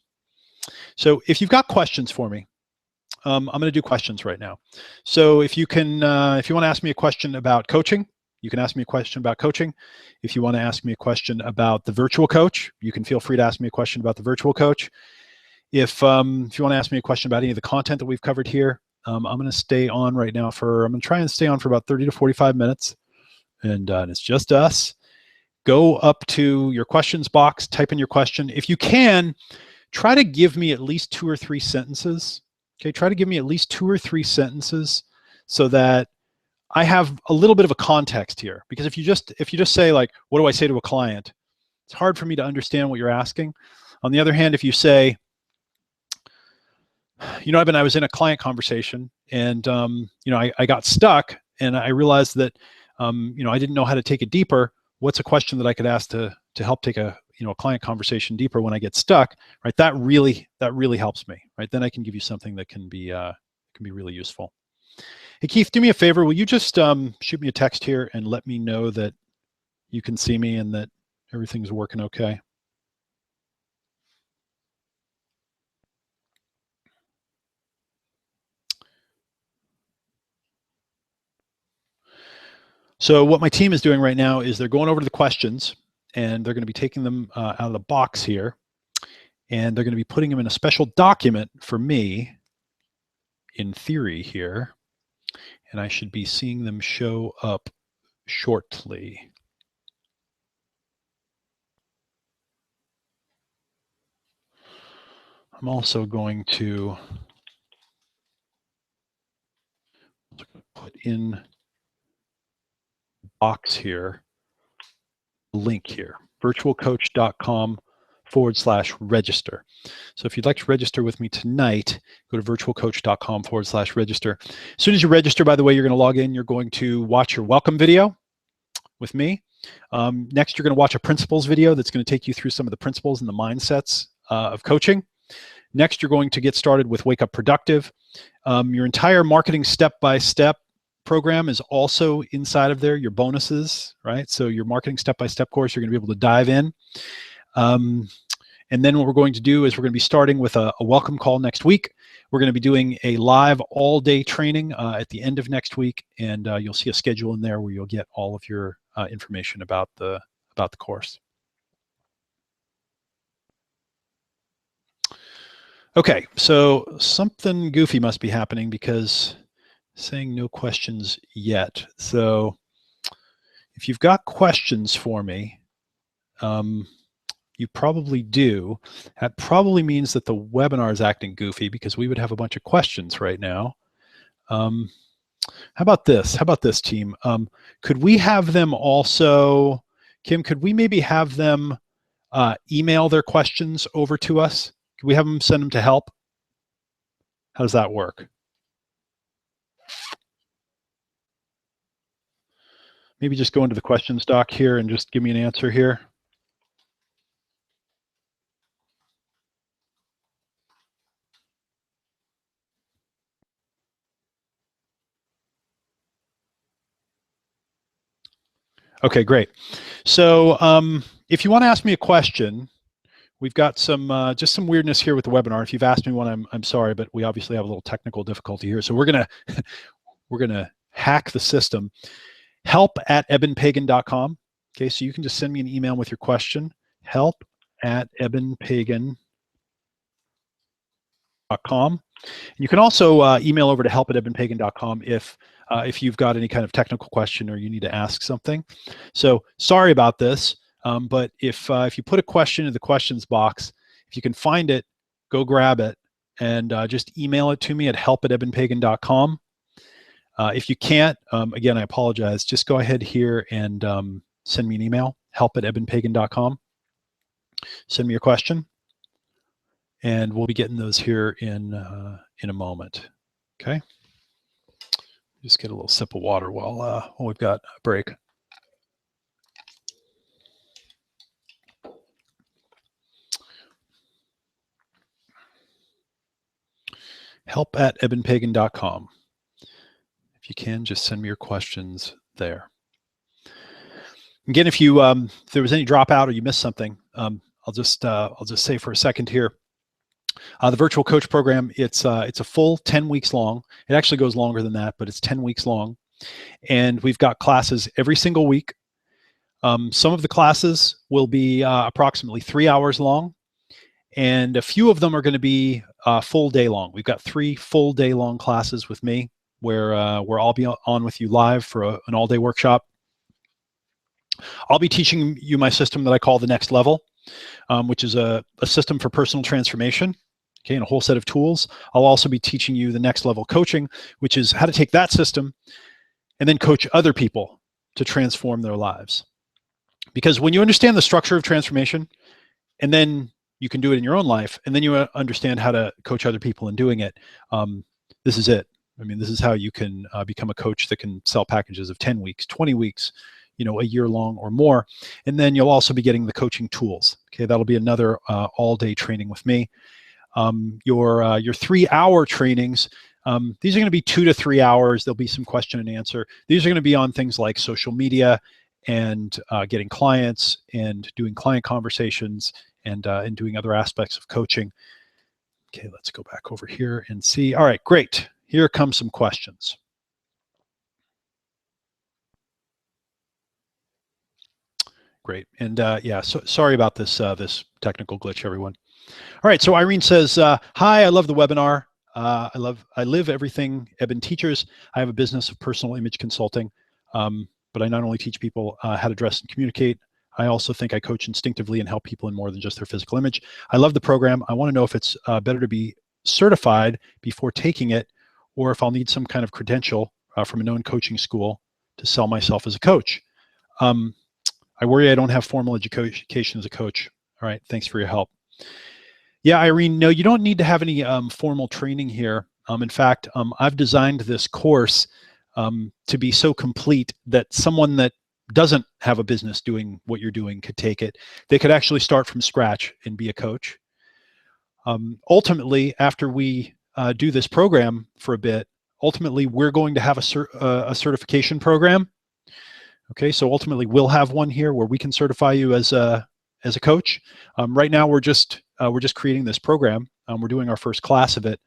So if you've got questions for me, I'm going to do questions right now. So if you can, if you want to ask me a question about coaching, you can ask me a question about coaching. If you want to ask me a question about the virtual coach, you can feel free to ask me a question about the virtual coach. If you want to ask me a question about any of the content that we've covered here, I'm going to stay on right now for, I'm going to try and stay on for about 30 to 45 minutes. And it's just us. Go up to your questions box, type in your question. If you can, try to give me at least 2 or 3 sentences. Okay, try to give me at least 2 or 3 sentences so that I have a little bit of a context here. Because if you just say like, what do I say to a client? It's hard for me to understand what you're asking. On the other hand, if you say, you know, I was in a client conversation and, you know, I got stuck and I realized that, you know, I didn't know how to take it deeper. What's a question that I could ask to help take a, you know, a client conversation deeper when I get stuck, right? That really helps me, right? Then I can give you something that can be really useful. Hey, Keith, do me a favor. Will you just shoot me a text here and let me know that you can see me and that everything's working okay? So what my team is doing right now is they're going over to the questions and they're going to be taking them out of the box here and they're going to be putting them in a special document for me in theory here. And I should be seeing them show up shortly. I'm also going to put in box here, link here, virtualcoach.com/register. So if you'd like to register with me tonight, go to virtualcoach.com/register. As soon as you register, by the way, you're going to log in, you're going to watch your welcome video with me. Next, you're going to watch a principles video that's going to take you through some of the principles and the mindsets of coaching. Next, you're going to get started with Wake Up Productive. Your entire marketing step-by-step program is also inside of there, your bonuses, right? So your marketing step-by-step course, you're going to be able to dive in. And then what we're going to do is we're going to be starting with a welcome call next week. We're going to be doing a live all-day training at the end of next week, and you'll see a schedule in there where you'll get all of your information about the course. Okay, so something goofy must be happening because saying no questions yet. So if you've got questions for me, you probably do. That probably means that the webinar is acting goofy because we would have a bunch of questions right now. How about this? How about this, team? Could we have them also, Kim, could we maybe have them email their questions over to us? Could we have them send them to help? How does that work? Maybe just go into the questions doc here and just give me an answer here. Okay, great. So if you want to ask me a question, we've got some just some weirdness here with the webinar. If you've asked me one, I'm sorry, but we obviously have a little technical difficulty here. So we're gonna hack the system. help@ebenpagan.com. Okay, so you can just send me an email with your question. help@ebenpagan.com. And you can also email over to help@edmundpagan.com if you've got any kind of technical question or you need to ask something. So sorry about this, but if you put a question in the questions box, if you can find it, go grab it and just email it to me at help@edmundpagan.com. If you can't, again, I apologize. Just go ahead here and send me an email, help@edmundpagan.com. Send me your question, and we'll be getting those here in a moment. Okay. Just get a little sip of water while we've got a break. help@edmundpagan.com. If you can, just send me your questions there. Again, if you if there was any dropout or you missed something, I'll just say for a second here. The virtual coach program, it's a full 10 weeks long. It actually goes longer than that, but it's 10 weeks long. And we've got classes every single week. Some of the classes will be approximately 3 hours long, and a few of them are going to be full day long. We've got 3 full day long classes with me where I'll be on with you live for an all-day workshop. I'll be teaching you my system that I call the Next Level, which is a system for personal transformation, okay, and a whole set of tools. I'll also be teaching you the Next Level Coaching, which is how to take that system and then coach other people to transform their lives. Because when you understand the structure of transformation, and then you can do it in your own life, and then you understand how to coach other people in doing it, this is it. I mean, this is how you can become a coach that can sell packages of 10 weeks, 20 weeks, a year long or more. And then you'll also be getting the coaching tools. Okay, that'll be another all-day training with me. Your 3-hour trainings, these are going to be 2 to 3 hours. There'll be some question and answer. These are going to be on things like social media and getting clients and doing client conversations and doing other aspects of coaching. Okay, let's go back over here and see. All right, great. Here come some questions. Great. And yeah, so sorry about this this technical glitch, everyone. All right, so Irene says, hi, I love the webinar. I live everything Edmund teaches. I have a business of personal image consulting, but I not only teach people how to dress and communicate, I also think I coach instinctively and help people in more than just their physical image. I love the program. I want to know if it's better to be certified before taking it, or if I'll need some kind of credential from a known coaching school to sell myself as a coach. I worry I don't have formal education as a coach. All right, thanks for your help. Yeah, Irene, no, you don't need to have any formal training here. In fact, I've designed this course to be so complete that someone that doesn't have a business doing what you're doing could take it. They could actually start from scratch and be a coach. Ultimately, after we do this program for a bit, ultimately we're going to have a certification program. Okay, so ultimately we'll have one here where we can certify you as a coach. Right now we're just creating this program. We're doing our first class of it.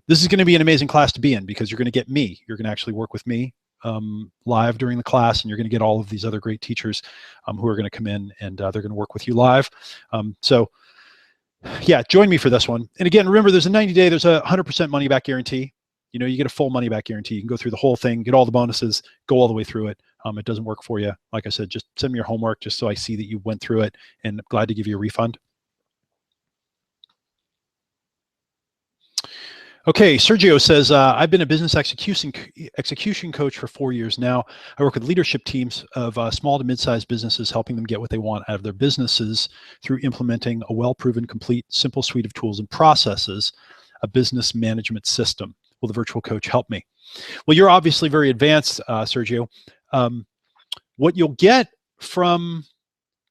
This is going to be an amazing class to be in because you're going to get me. You're going to actually work with me live during the class, and you're going to get all of these other great teachers who are going to come in and they're going to work with you live. So yeah, join me for this one. And again, remember, there's a 90-day, there's a 100% money back guarantee. You get a full money back guarantee. You can go through the whole thing, get all the bonuses, go all the way through it. It doesn't work for you. Like I said, just send me your homework just so I see that you went through it, and I'm glad to give you a refund. Okay, Sergio says, I've been a business execution coach for 4 years now. I work with leadership teams of small to mid-sized businesses, helping them get what they want out of their businesses through implementing a well-proven, complete, simple suite of tools and processes, a business management system. Will the virtual coach help me? Well, you're obviously very advanced, Sergio. What you'll get from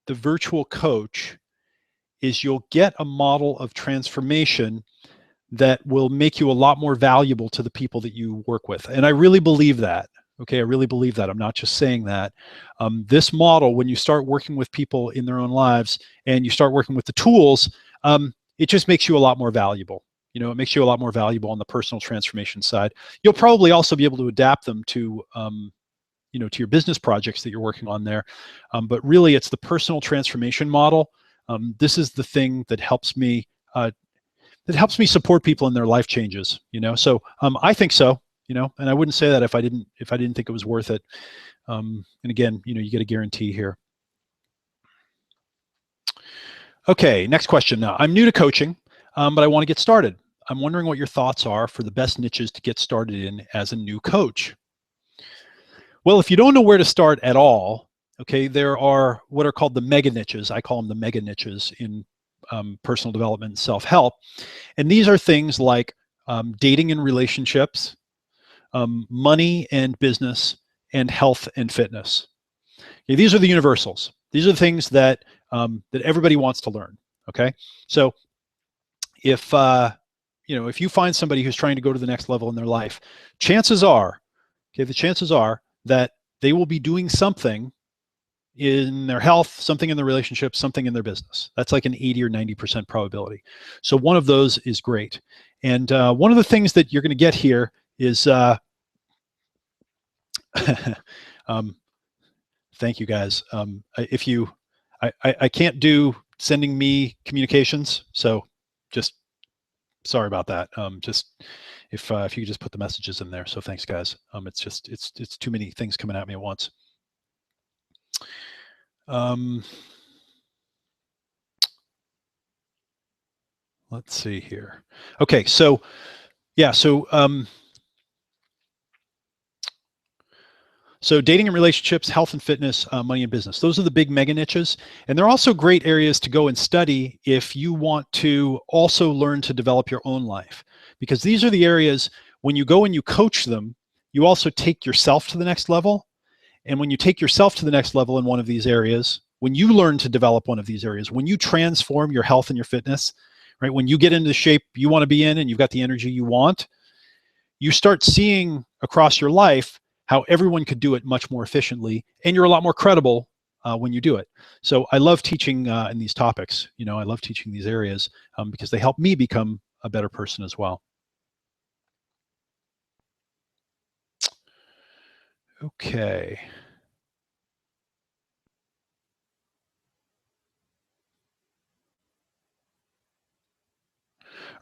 the virtual coach is you'll get a model of transformation that will make you a lot more valuable to the people that you work with. And I really believe that. Okay, I really believe that. I'm not just saying that. This model, when you start working with people in their own lives and you start working with the tools, it just makes you a lot more valuable. It makes you a lot more valuable on the personal transformation side. You'll probably also be able to adapt them to, to your business projects that you're working on there. But really, it's the personal transformation model. This is the thing that helps me that helps me support people in their life changes, you know. So I think so, you know, and I wouldn't say that if I didn't think it was worth it. And again, you know, you get a guarantee here. Okay, next question. Now, I'm new to coaching, but I want to get started. I'm wondering what your thoughts are for the best niches to get started in as a new coach. Well, if you don't know where to start at all, okay, there are what are called the mega niches. I call them the mega niches in personal development and self-help. And these are things like dating and relationships, money and business, and health and fitness. Okay, these are the universals. These are the things that that everybody wants to learn. Okay, so if you know, if you find somebody who's trying to go to the next level in their life, chances are, okay, the chances are that they will be doing something in their health, something in their relationship, something in their business. That's like an 80 or 90% probability. So one of those is great. And one of the things that you're going to get here is, thank you guys. If you, I can't do sending me communications, so just sorry about that. Just if you could just put the messages in there. So thanks, guys. It's just it's too many things coming at me at once. Let's see here. Okay, so yeah, so dating and relationships, health and fitness, money and business. Those are the big mega niches. And they're also great areas to go and study if you want to also learn to develop your own life. Because these are the areas when you go and you coach them, you also take yourself to the next level. And when you take yourself to the next level in one of these areas, when you learn to develop one of these areas, when you transform your health and your fitness, right? When you get into the shape you want to be in and you've got the energy you want, you start seeing across your life how everyone could do it much more efficiently, and you're a lot more credible when you do it. So I love teaching in these topics. You know, I love teaching these areas because they help me become a better person as well. Okay.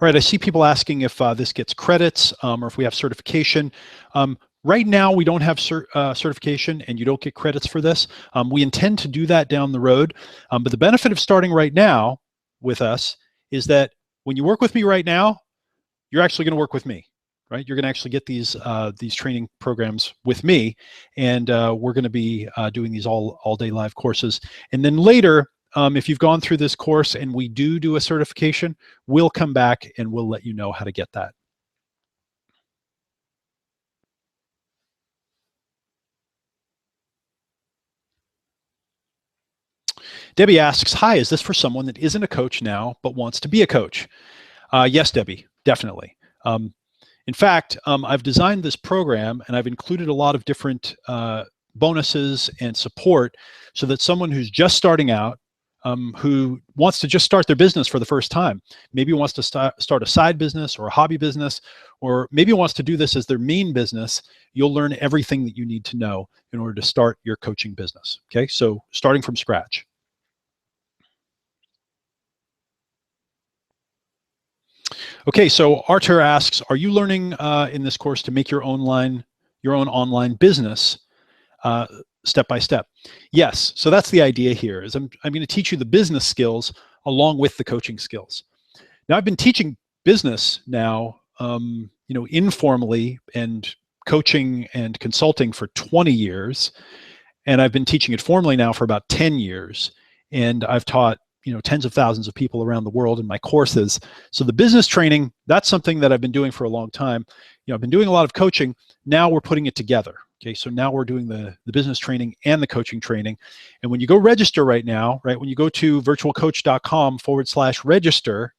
All right, I see people asking if this gets credits or if we have certification. Right now, we don't have certification and you don't get credits for this. We intend to do that down the road. But the benefit of starting right now with us is that when you work with me right now, you're actually going to work with me, right? You're going to actually get these training programs with me, and we're going to be doing these all day live courses. And then later, if you've gone through this course and we do a certification, we'll come back and we'll let you know how to get that. Debbie asks, hi, is this for someone that isn't a coach now but wants to be a coach? Yes, Debbie, definitely. In fact, I've designed this program and I've included a lot of different bonuses and support so that someone who's just starting out, who wants to just start their business for the first time, maybe wants to start a side business or a hobby business, or maybe wants to do this as their main business, you'll learn everything that you need to know in order to start your coaching business. Okay, so starting from scratch. Okay, so Artur asks, are you learning in this course to make your own online business step by step? Yes, so that's the idea here, is I'm going to teach you the business skills along with the coaching skills. Now, I've been teaching business now, you know, informally and coaching and consulting for 20 years, and I've been teaching it formally now for about 10 years, and I've taught, you know, tens of thousands of people around the world in my courses. So the business training, that's something that I've been doing for a long time. You know, I've been doing a lot of coaching. Now we're putting it together. Okay, so now we're doing the business training and the coaching training. And when you go register right now, right, when you go to virtualcoach.com/register,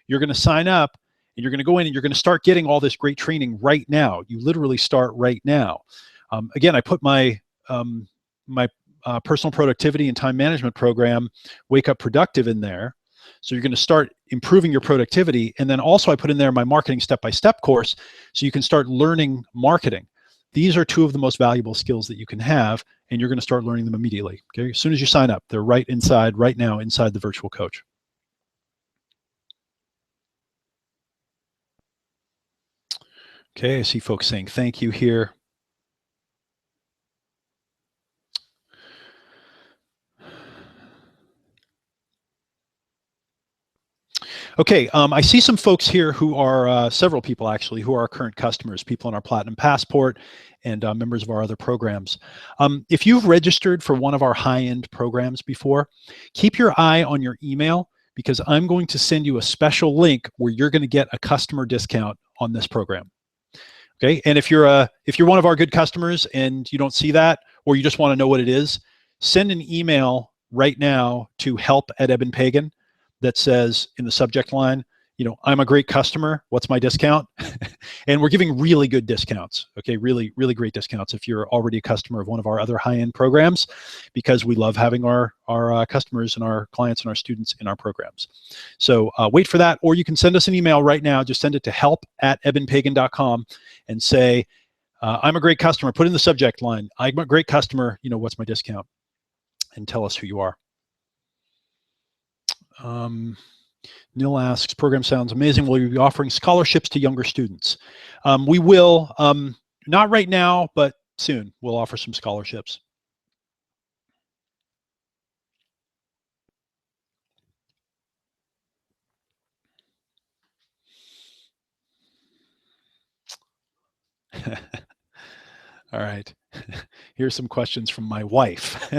you're going to sign up and you're going to go in and you're going to start getting all this great training right now. You literally start right now. Again, I put my personal productivity and time management program, Wake Up Productive, in there. So you're going to start improving your productivity. And then also I put in there my marketing step-by-step course so you can start learning marketing. These are two of the most valuable skills that you can have, and you're going to start learning them immediately. Okay, as soon as you sign up, they're right now inside the Virtual Coach. Okay, I see folks saying thank you here. Okay, I see some folks here who are, several people actually, who are our current customers, people in our Platinum Passport and members of our other programs. If you've registered for one of our high-end programs before, keep your eye on your email because I'm going to send you a special link where you're going to get a customer discount on this program. Okay, and if you're one of our good customers and you don't see that, or you just want to know what it is, send an email right now to help@EbenPagan that says in the subject line, I'm a great customer, what's my discount? And we're giving really good discounts, okay, really, really great discounts if you're already a customer of one of our other high-end programs, because we love having our customers and our clients and our students in our programs. So wait for that, or you can send us an email right now. Just send it to help@ebenpagan.com and say, I'm a great customer. Put in the subject line, I'm a great customer, what's my discount? And tell us who you are. Neil asks, program sounds amazing. Will you be offering scholarships to younger students? We will, not right now, but soon we'll offer some scholarships. All right. Here's some questions from my wife.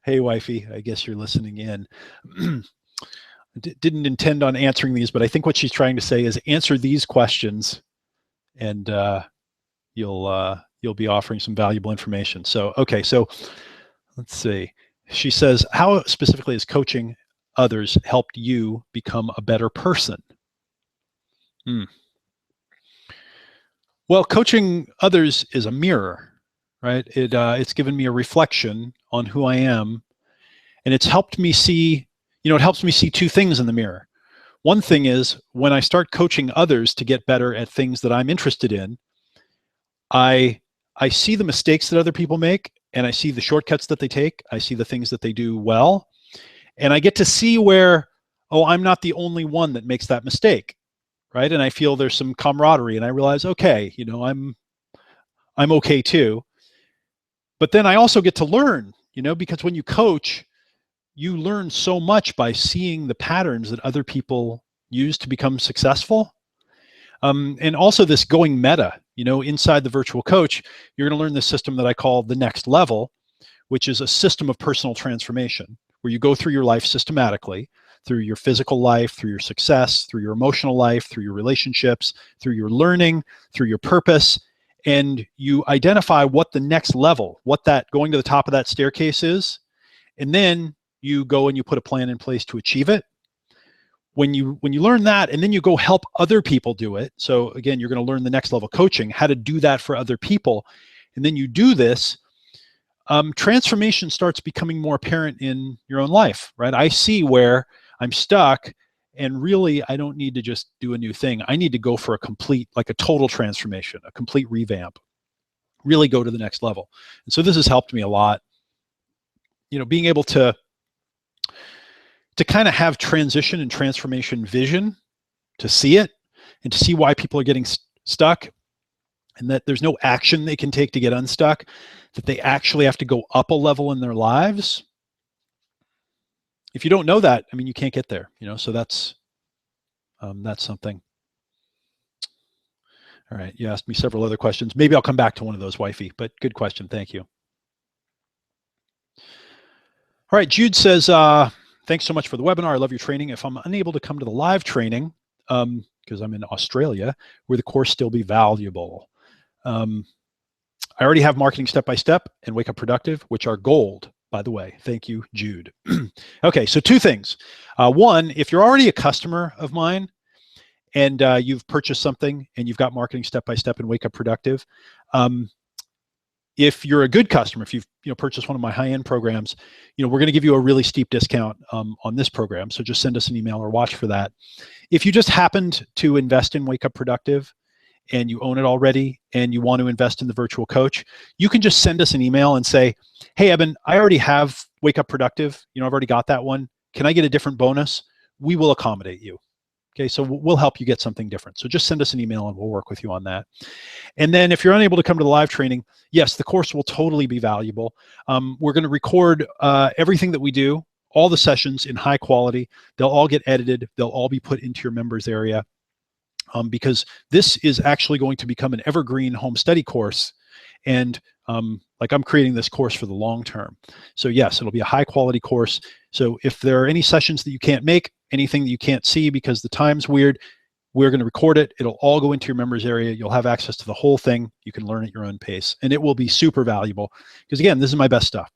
Hey, wifey, I guess you're listening in. Didn't intend on answering these, but I think what she's trying to say is answer these questions and you'll be offering some valuable information. So, okay, so let's see. She says, how specifically has coaching others helped you become a better person? Well, coaching others is a mirror, right? It's given me a reflection on who I am, and it's helped me see, it helps me see two things in the mirror. One thing is when I start coaching others to get better at things that I'm interested in, I see the mistakes that other people make, and I see the shortcuts that they take. I see the things that they do well, and I get to see where, oh, I'm not the only one that makes that mistake, right? And I feel there's some camaraderie, and I realize, okay, I'm okay too. But then I also get to learn, because when you coach, you learn so much by seeing the patterns that other people use to become successful. And also this going meta, inside the virtual coach, you're going to learn this system that I call the next level, which is a system of personal transformation, where you go through your life systematically, through your physical life, through your success, through your emotional life, through your relationships, through your learning, through your purpose, and you identify what the next level, what that going to the top of that staircase is, and then you go and you put a plan in place to achieve it. When you learn that, and then you go help other people do it. So again, you're going to learn the next level coaching, how to do that for other people. And then you do this, transformation starts becoming more apparent in your own life, right? I see where I'm stuck, and really I don't need to just do a new thing. I need to go for a complete, like a total transformation, a complete revamp, really go to the next level. And so this has helped me a lot, being able to kind of have transition and transformation vision, to see it and to see why people are getting stuck, and that there's no action they can take to get unstuck, that they actually have to go up a level in their lives. If you don't know that, I mean, you can't get there, so that's something. All right, you asked me several other questions. Maybe I'll come back to one of those, wifey, but good question, thank you. All right, Jude says, thanks so much for the webinar. I love your training. If I'm unable to come to the live training, because I'm in Australia, will the course still be valuable? I already have Marketing Step by Step and Wake Up Productive, which are gold, by the way. Thank you, Jude. Okay, so two things. One, if you're already a customer of mine and you've purchased something and you've got Marketing Step by Step and Wake Up Productive, if you're a good customer, if you've purchased one of my high-end programs, we're going to give you a really steep discount on this program. So just send us an email or watch for that. If you just happened to invest in Wake Up Productive and you own it already and you want to invest in the virtual coach, you can just send us an email and say, hey, Eben, I already have Wake Up Productive. I've already got that one. Can I get a different bonus? We will accommodate you. Okay, so we'll help you get something different. So just send us an email and we'll work with you on that. And then if you're unable to come to the live training, yes, the course will totally be valuable. We're going to record everything that we do, all the sessions in high quality. They'll all get edited. They'll all be put into your members area because this is actually going to become an evergreen home study course. And like I'm creating this course for the long term. So yes, it'll be a high quality course. So if there are any sessions that you can't make, anything that you can't see because the time's weird, we're going to record it. It'll all go into your members area. You'll have access to the whole thing. You can learn at your own pace, and it will be super valuable because again, this is my best stuff.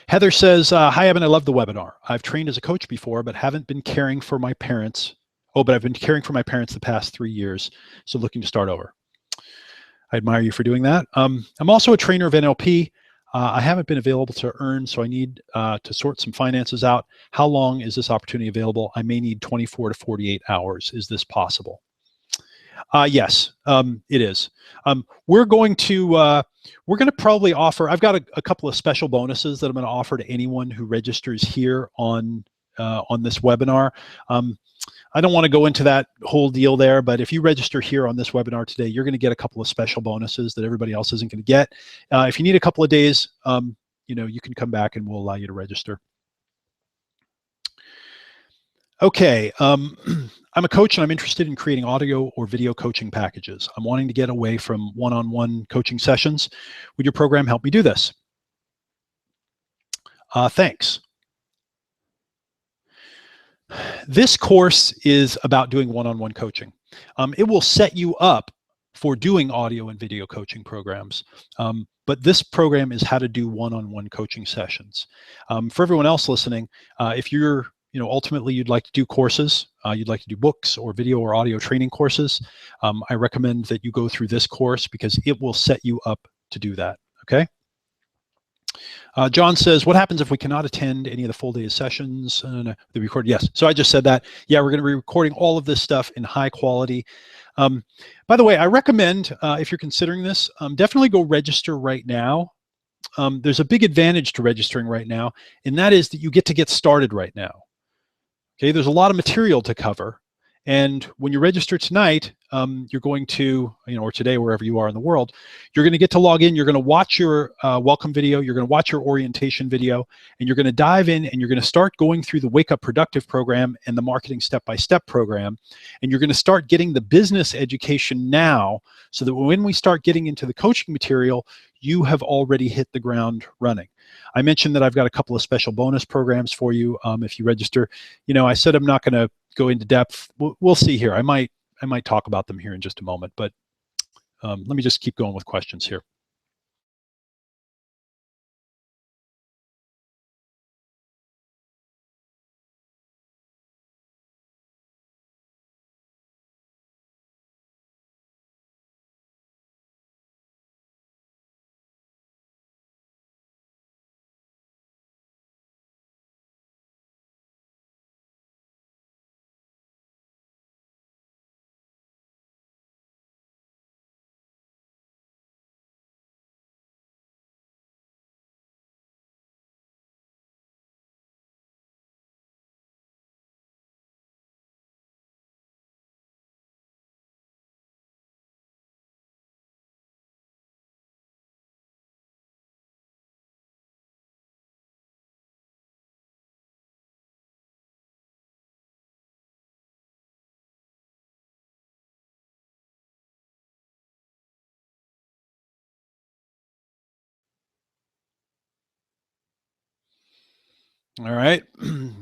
Heather says, hi, Evan, I love the webinar. I've trained as a coach before, but haven't been caring for my parents. Oh, but I've been caring for my parents the past 3 years, so looking to start over. I admire you for doing that. I'm also a trainer of NLP. I haven't been available to earn, so I need to sort some finances out. How long is this opportunity available? I may need 24 to 48 hours. Is this possible? Yes, it is. We're going to probably offer, I've got a couple of special bonuses that I'm going to offer to anyone who registers here on this webinar. I don't want to go into that whole deal there, but if you register here on this webinar today, you're going to get a couple of special bonuses that everybody else isn't going to get. If you need a couple of days, you can come back and we'll allow you to register. Okay, I'm a coach and I'm interested in creating audio or video coaching packages. I'm wanting to get away from one-on-one coaching sessions. Would your program help me do this? Thanks. This course is about doing one-on-one coaching. It will set you up for doing audio and video coaching programs. But this program is how to do one-on-one coaching sessions. For everyone else listening, if you're, ultimately you'd like to do courses, you'd like to do books or video or audio training courses, I recommend that you go through this course because it will set you up to do that, okay? John says, what happens if we cannot attend any of the full day sessions? The record, yes. So I just said that. Yeah, we're going to be recording all of this stuff in high quality. By the way, I recommend, if you're considering this, definitely go register right now. There's a big advantage to registering right now, and that is that you get started right now. Okay, there's a lot of material to cover. And when you register tonight, you're going to, or today, wherever you are in the world, you're going to get to log in. You're going to watch your welcome video. You're going to watch your orientation video, and you're going to dive in and you're going to start going through the Wake Up Productive program and the Marketing Step-by-Step program. And you're going to start getting the business education now so that when we start getting into the coaching material, you have already hit the ground running. I mentioned that I've got a couple of special bonus programs for you if you register. I said I'm not going to go into depth. We'll see here. I might talk about them here in just a moment, but let me just keep going with questions here. All right,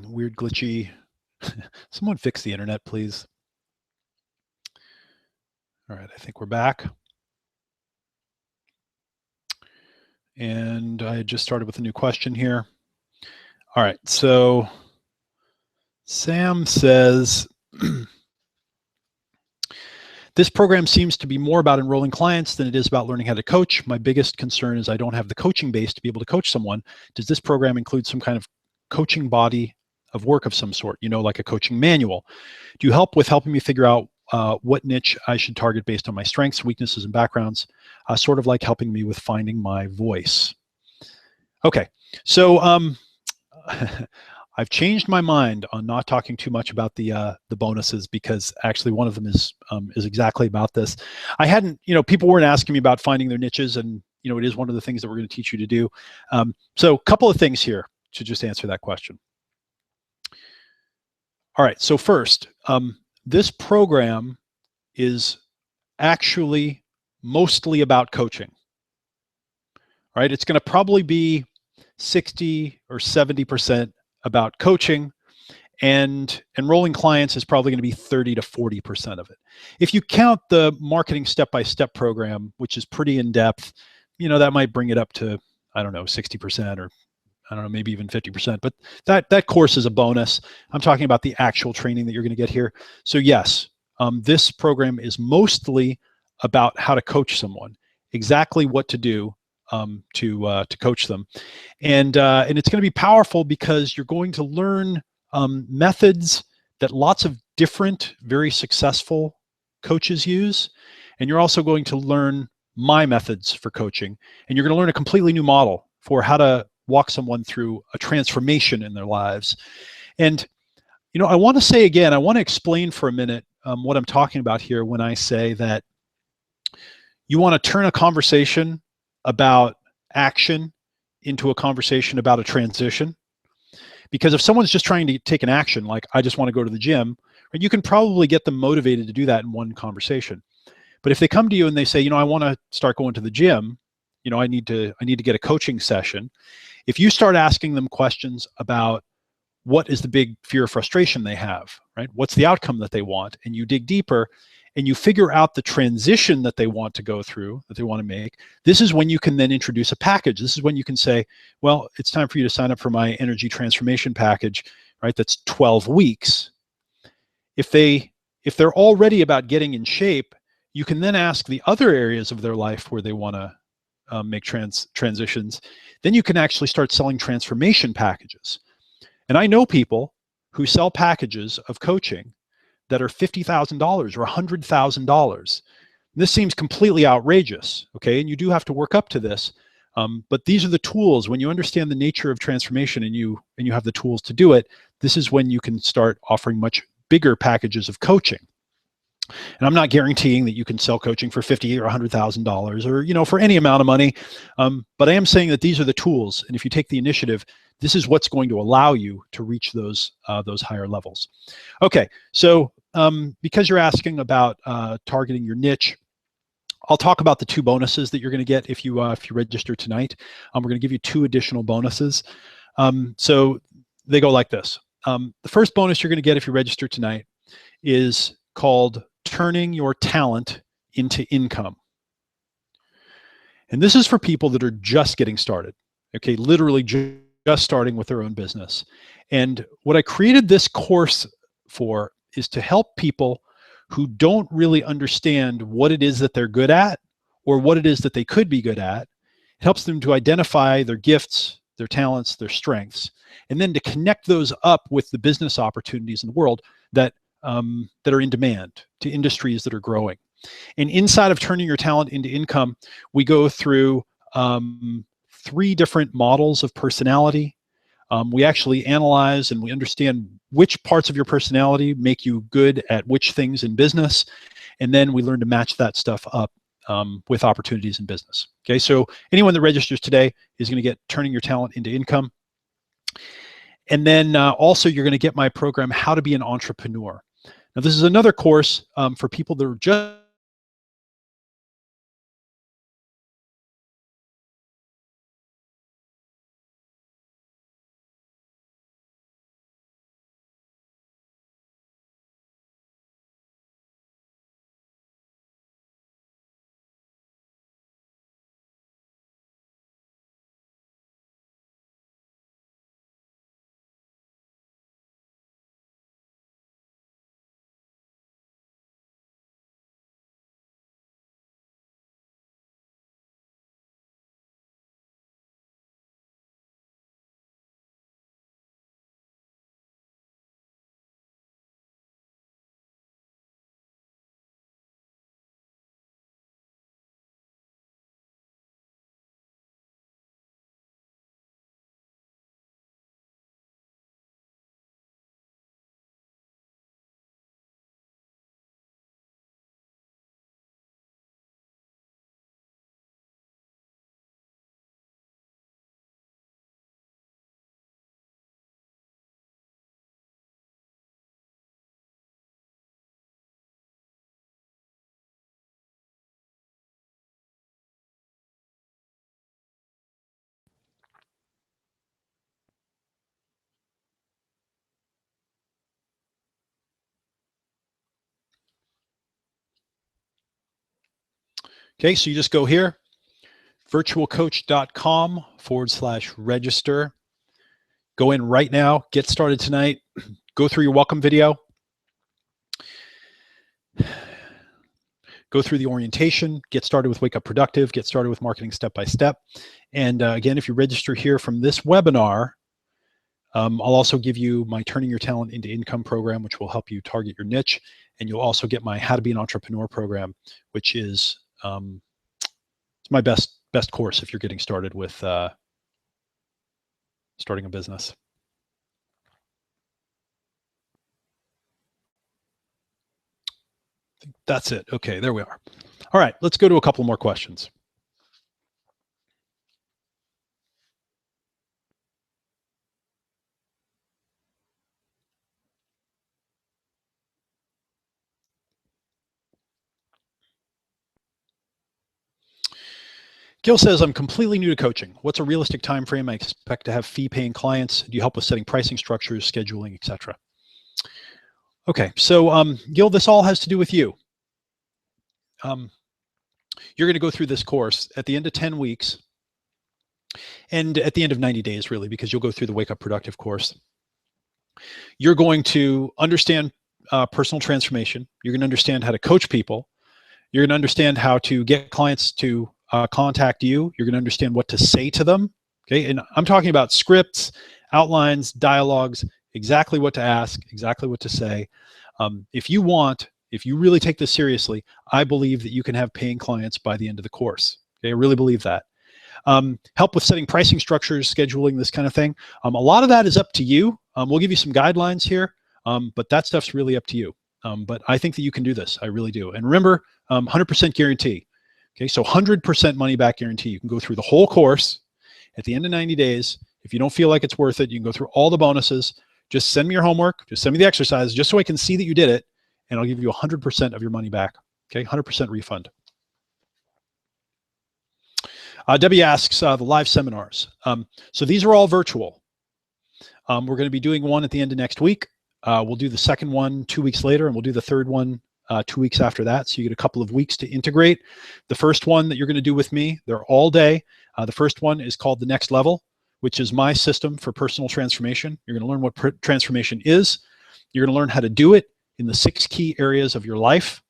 weird glitchy. Someone fix the internet, please. All right, I think we're back. And I just started with a new question here. All right, so Sam says, this program seems to be more about enrolling clients than it is about learning how to coach. My biggest concern is I don't have the coaching base to be able to coach someone. Does this program include some kind of coaching body of work of some sort, like a coaching manual? Do you help with helping me figure out what niche I should target based on my strengths, weaknesses, and backgrounds, sort of like helping me with finding my voice? Okay, so I've changed my mind on not talking too much about the bonuses, because actually one of them is exactly about this. I hadn't, people weren't asking me about finding their niches, and it is one of the things that we're going to teach you to do. So a couple of things here to just answer that question. All right, so first, this program is actually mostly about coaching. Right? It's going to probably be 60 or 70% about coaching, and enrolling clients is probably going to be 30 to 40% of it. If you count the marketing step-by-step program, which is pretty in-depth, that might bring it up to, I don't know, 60%, or I don't know, maybe even 50%, but that course is a bonus. I'm talking about the actual training that you're going to get here. So yes, this program is mostly about how to coach someone, exactly what to do to coach them, and it's going to be powerful because you're going to learn methods that lots of different, very successful coaches use, and you're also going to learn my methods for coaching, and you're going to learn a completely new model for how to walk someone through a transformation in their lives. And I want to say again, I want to explain for a minute what I'm talking about here when I say that you want to turn a conversation about action into a conversation about a transition. Because if someone's just trying to take an action, like I just want to go to the gym, right, you can probably get them motivated to do that in one conversation. But if they come to you and they say, I want to start going to the gym, I need to get a coaching session. If you start asking them questions about what is the big fear or frustration they have, right? What's the outcome that they want? And you dig deeper and you figure out the transition that they want to go through, that they want to make. This is when you can then introduce a package. This is when you can say, well, it's time for you to sign up for my energy transformation package, right? That's 12 weeks. If they're already about getting in shape, you can then ask the other areas of their life where they want to make transitions. Then you can actually start selling transformation packages. And I know people who sell packages of coaching that are $50,000 or $100,000. This seems completely outrageous, okay? And you do have to work up to this. But these are the tools. When you understand the nature of transformation and you have the tools to do it, this is when you can start offering much bigger packages of coaching. And I'm not guaranteeing that you can sell coaching for $50,000 or $100,000 or for any amount of money, but I am saying that these are the tools, and if you take the initiative, this is what's going to allow you to reach those higher levels. Okay, so because you're asking about targeting your niche, I'll talk about the two bonuses that you're going to get if you register tonight. We're going to give you two additional bonuses. So they go like this. The first bonus you're going to get if you register tonight is called Turning Your Talent into Income. And this is for people that are just getting started, okay, literally just starting with their own business. And what I created this course for is to help people who don't really understand what it is that they're good at or what it is that they could be good at. It helps them to identify their gifts, their talents, their strengths, and then to connect those up with the business opportunities in the world that are in demand, to industries that are growing. And inside of Turning Your Talent into Income, we go through 3 different models of personality. We actually analyze and we understand which parts of your personality make you good at which things in business. And then we learn to match that stuff up with opportunities in business. Okay, so anyone that registers today is going to get Turning Your Talent into Income. And then also you're going to get my program, How to Be an Entrepreneur. Now, this is another course for people that are just Okay, so you just go here, virtualcoach.com/register. Go in right now, get started tonight, go through your welcome video, go through the orientation, get started with Wake Up Productive, get started with marketing step by step. And again, if you register here from this webinar, I'll also give you my Turning Your Talent into Income program, which will help you target your niche. And you'll also get my How to Be an Entrepreneur program, which is it's my best course if you're getting started with starting a business. I think that's it. Okay, there we are. All right, let's go to a couple more questions. Gil says, I'm completely new to coaching. What's a realistic time frame I expect to have fee-paying clients? Do you help with setting pricing structures, scheduling, etc.? Okay, so Gil, this all has to do with you. You're going to go through this course at the end of 10 weeks and at the end of 90 days, really, because you'll go through the Wake Up Productive course. You're going to understand personal transformation. You're going to understand how to coach people. You're going to understand how to get clients to contact you. You're going to understand what to say to them. Okay, and I'm talking about scripts, outlines, dialogues, exactly what to ask, exactly what to say. If you really take this seriously, I believe that you can have paying clients by the end of the course. Okay, I really believe that. Help with setting pricing structures, scheduling, this kind of thing. A lot of that is up to you. We'll give you some guidelines here, but that stuff's really up to you. But I think that you can do this. I really do. And remember, 100% guarantee. Okay, so 100% money back guarantee. You can go through the whole course at the end of 90 days. If you don't feel like it's worth it, you can go through all the bonuses. Just send me your homework. Just send me the exercise just so I can see that you did it, and I'll give you 100% of your money back. Okay, 100% refund. Debbie asks the live seminars. So these are all virtual. We're going to be doing one at the end of next week. We'll do the second one 2 weeks later, and we'll do the third one 2 weeks after that. So you get a couple of weeks to integrate. The first one that you're going to do with me, they're all day. The first one is called The Next Level, which is my system for personal transformation. You're going to learn what transformation is. You're going to learn how to do it in the 6 key areas of your life.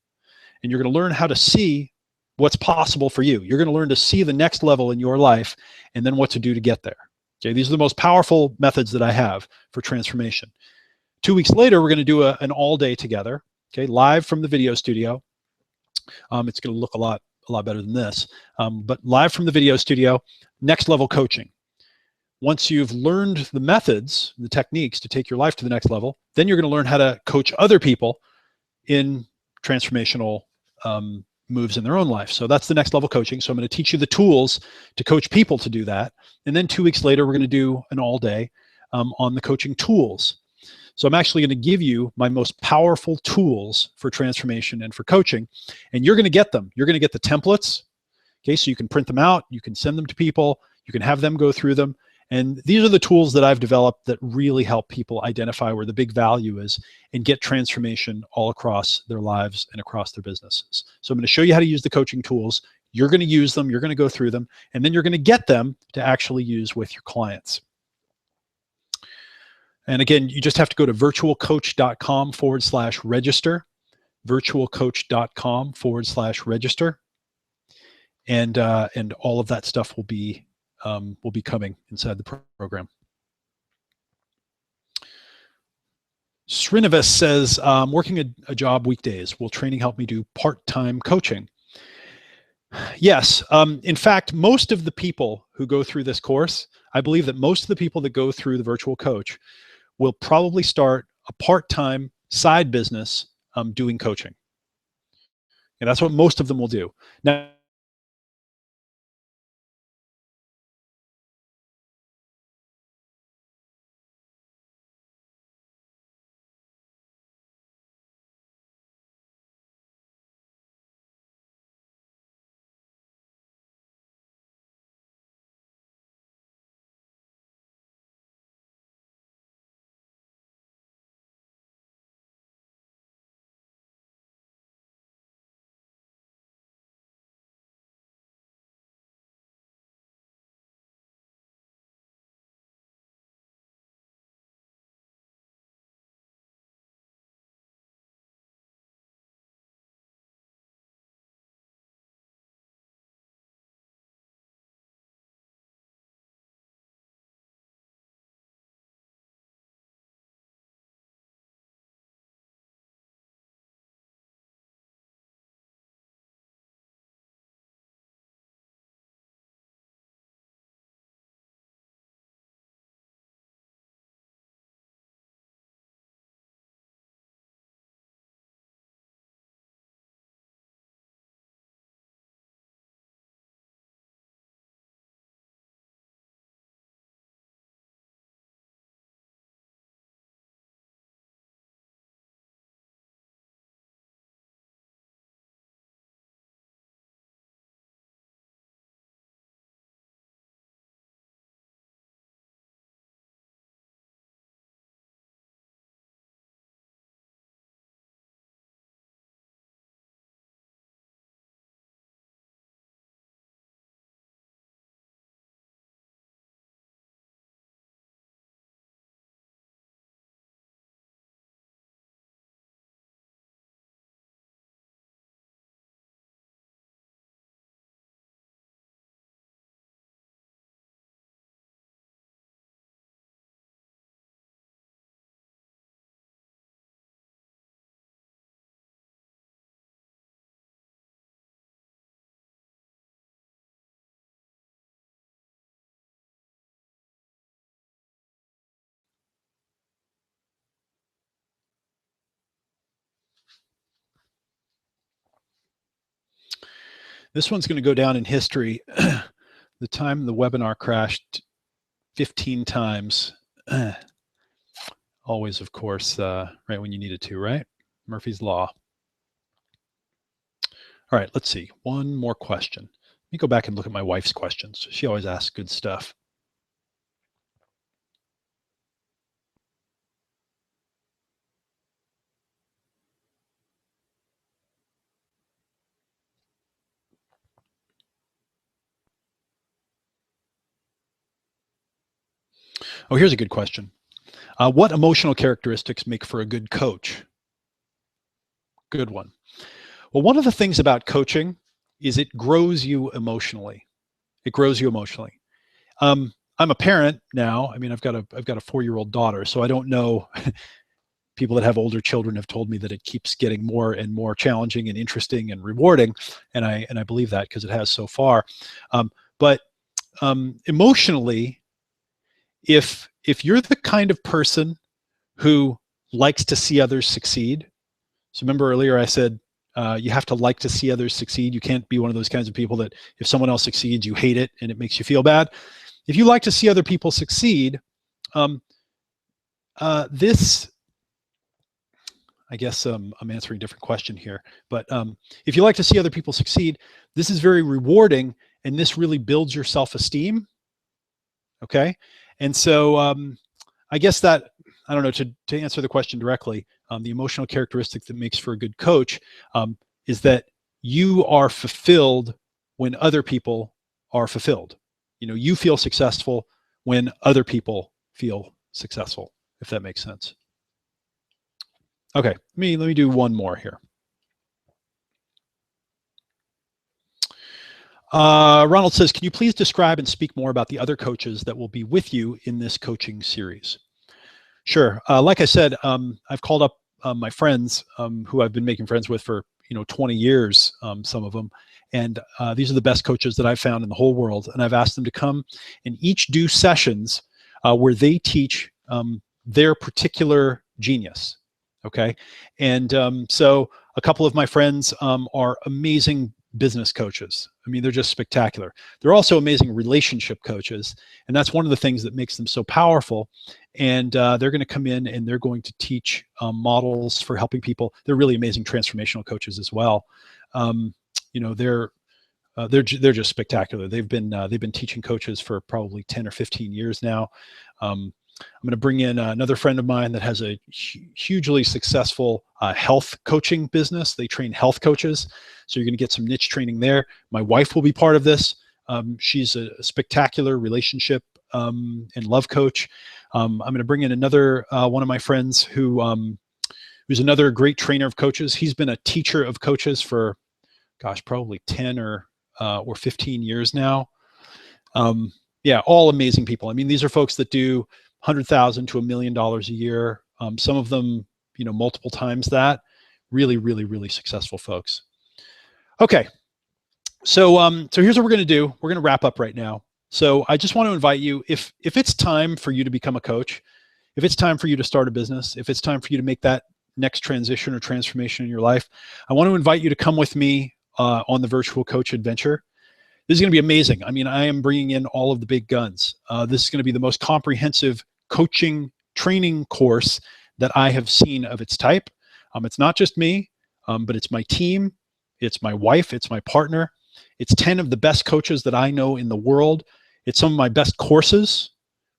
And you're going to learn how to see what's possible for you. You're going to learn to see the next level in your life and then what to do to get there. Okay, these are the most powerful methods that I have for transformation. 2 weeks later, we're going to do an all day together, okay, live from the video studio. It's going to look a lot better than this, but live from the video studio, next level coaching. Once you've learned the methods, the techniques to take your life to the next level, then you're going to learn how to coach other people in transformational moves in their own life. So that's the next level coaching. So I'm going to teach you the tools to coach people to do that. And then 2 weeks later, we're going to do an all day on the coaching tools. So I'm actually going to give you my most powerful tools for transformation and for coaching, and you're going to get them. You're going to get the templates. Okay, so you can print them out, you can send them to people, you can have them go through them. And these are the tools that I've developed that really help people identify where the big value is and get transformation all across their lives and across their businesses. So I'm going to show you how to use the coaching tools. You're going to use them, you're going to go through them, and then you're going to get them to actually use with your clients. And again, you just have to go to virtualcoach.com/register, virtualcoach.com/register. And all of that stuff will be coming inside the program. Srinivas says, working a job weekdays, will training help me do part-time coaching? Yes. In fact, most of the people who go through this course, I believe that most of the people that go through the virtual coach will probably start a part-time side business doing coaching. And that's what most of them will do. Now, This one's going to go down in history. The time the webinar crashed 15 times. Always, of course, right when you need it to, right? Murphy's Law. All right, let's see. One more question. Let me go back and look at my wife's questions. She always asks good stuff. Oh, here's a good question. What emotional characteristics make for a good coach? Good one. Well, one of the things about coaching is it grows you emotionally. It grows you emotionally. I'm a parent now. I mean, I've got a 4-year-old daughter, so I don't know. People that have older children have told me that it keeps getting more and more challenging and interesting and rewarding, and I believe that because it has so far. But emotionally, if you're the kind of person who likes to see others succeed, so remember earlier I said you have to like to see others succeed. You can't be one of those kinds of people that if someone else succeeds, you hate it and it makes you feel bad. If you like to see other people succeed, this, I guess I'm answering a different question here, but if you like to see other people succeed, this is very rewarding and this really builds your self-esteem. Okay. And so I guess that, I don't know, to answer the question directly, the emotional characteristic that makes for a good coach is that you are fulfilled when other people are fulfilled. You know, you feel successful when other people feel successful, if that makes sense. Okay, let me do one more here. Ronald says, can you please describe and speak more about the other coaches that will be with you in this coaching series? Sure. Like I said, I've called up my friends who I've been making friends with for 20 years, some of them, and these are the best coaches that I've found in the whole world. And I've asked them to come and each do sessions where they teach their particular genius. Okay, and so a couple of my friends are amazing business coaches. I mean, they're just spectacular. They're also amazing relationship coaches, and that's one of the things that makes them so powerful. And they're going to come in and they're going to teach models for helping people. They're really amazing transformational coaches as well. They're just spectacular. They've been teaching coaches for probably 10 or 15 years now. I'm going to bring in another friend of mine that has a hugely successful health coaching business. They train health coaches. So you're going to get some niche training there. My wife will be part of this. She's a spectacular relationship and love coach. I'm going to bring in another one of my friends who's another great trainer of coaches. He's been a teacher of coaches for, gosh, probably 10 or 15 years now. Yeah, all amazing people. I mean, these are folks that do $100,000 to $1 million a year. Some of them, multiple times that. Really, really, really successful folks. Okay, so here's what we're going to do. We're going to wrap up right now. So I just want to invite you, if it's time for you to become a coach, if it's time for you to start a business, if it's time for you to make that next transition or transformation in your life, I want to invite you to come with me on the Virtual Coach Adventure. This is going to be amazing. I mean, I am bringing in all of the big guns. This is going to be the most comprehensive coaching training course that I have seen of its type. It's not just me, but it's my team, it's my wife, it's my partner. It's 10 of the best coaches that I know in the world. It's some of my best courses.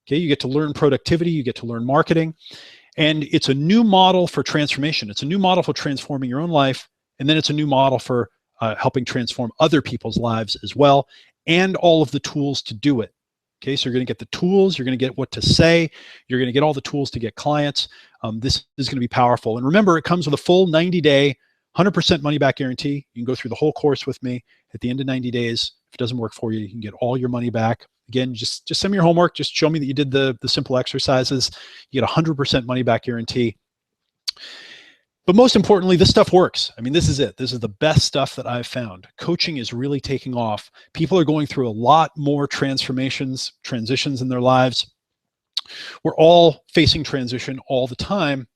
Okay, you get to learn productivity, you get to learn marketing, and it's a new model for transformation. It's a new model for transforming your own life, and then it's a new model for helping transform other people's lives as well, and all of the tools to do it. Okay, so you're going to get the tools, you're going to get what to say, you're going to get all the tools to get clients. This is going to be powerful. And remember, it comes with a full 90-day, 100% money-back guarantee. You can go through the whole course with me. At the end of 90 days, if it doesn't work for you, you can get all your money back. Again, just send me your homework. Just show me that you did the simple exercises. You get a 100% money-back guarantee. But most importantly, this stuff works. I mean, this is it. This is the best stuff that I've found. Coaching is really taking off. People are going through a lot more transitions in their lives. We're all facing transition all the time.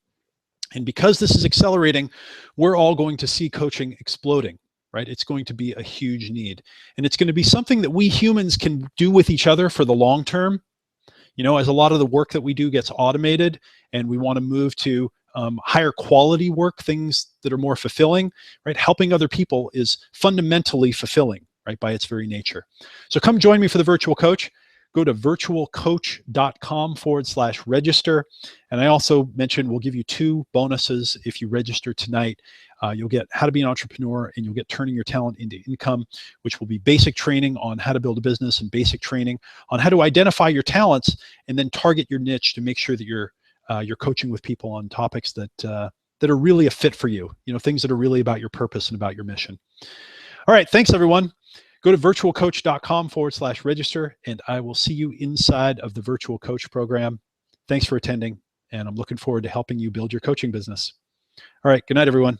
And because this is accelerating, we're all going to see coaching exploding. right? It's going to be a huge need. And it's going to be something that we humans can do with each other for the long term. You know, as a lot of the work that we do gets automated and we want to move to higher quality work, things that are more fulfilling, right? Helping other people is fundamentally fulfilling, right? By its very nature. So come join me for the Virtual Coach. Go to virtualcoach.com/register. And I also mentioned we'll give you 2 bonuses if you register tonight. You'll get How to Be an Entrepreneur, and you'll get Turning Your Talent into Income, which will be basic training on how to build a business and basic training on how to identify your talents and then target your niche to make sure that you're coaching with people on topics that are really a fit for you. You know, things that are really about your purpose and about your mission. All right, thanks everyone. Go to virtualcoach.com/register, and I will see you inside of the Virtual Coach program. Thanks for attending, and I'm looking forward to helping you build your coaching business. All right, good night, everyone.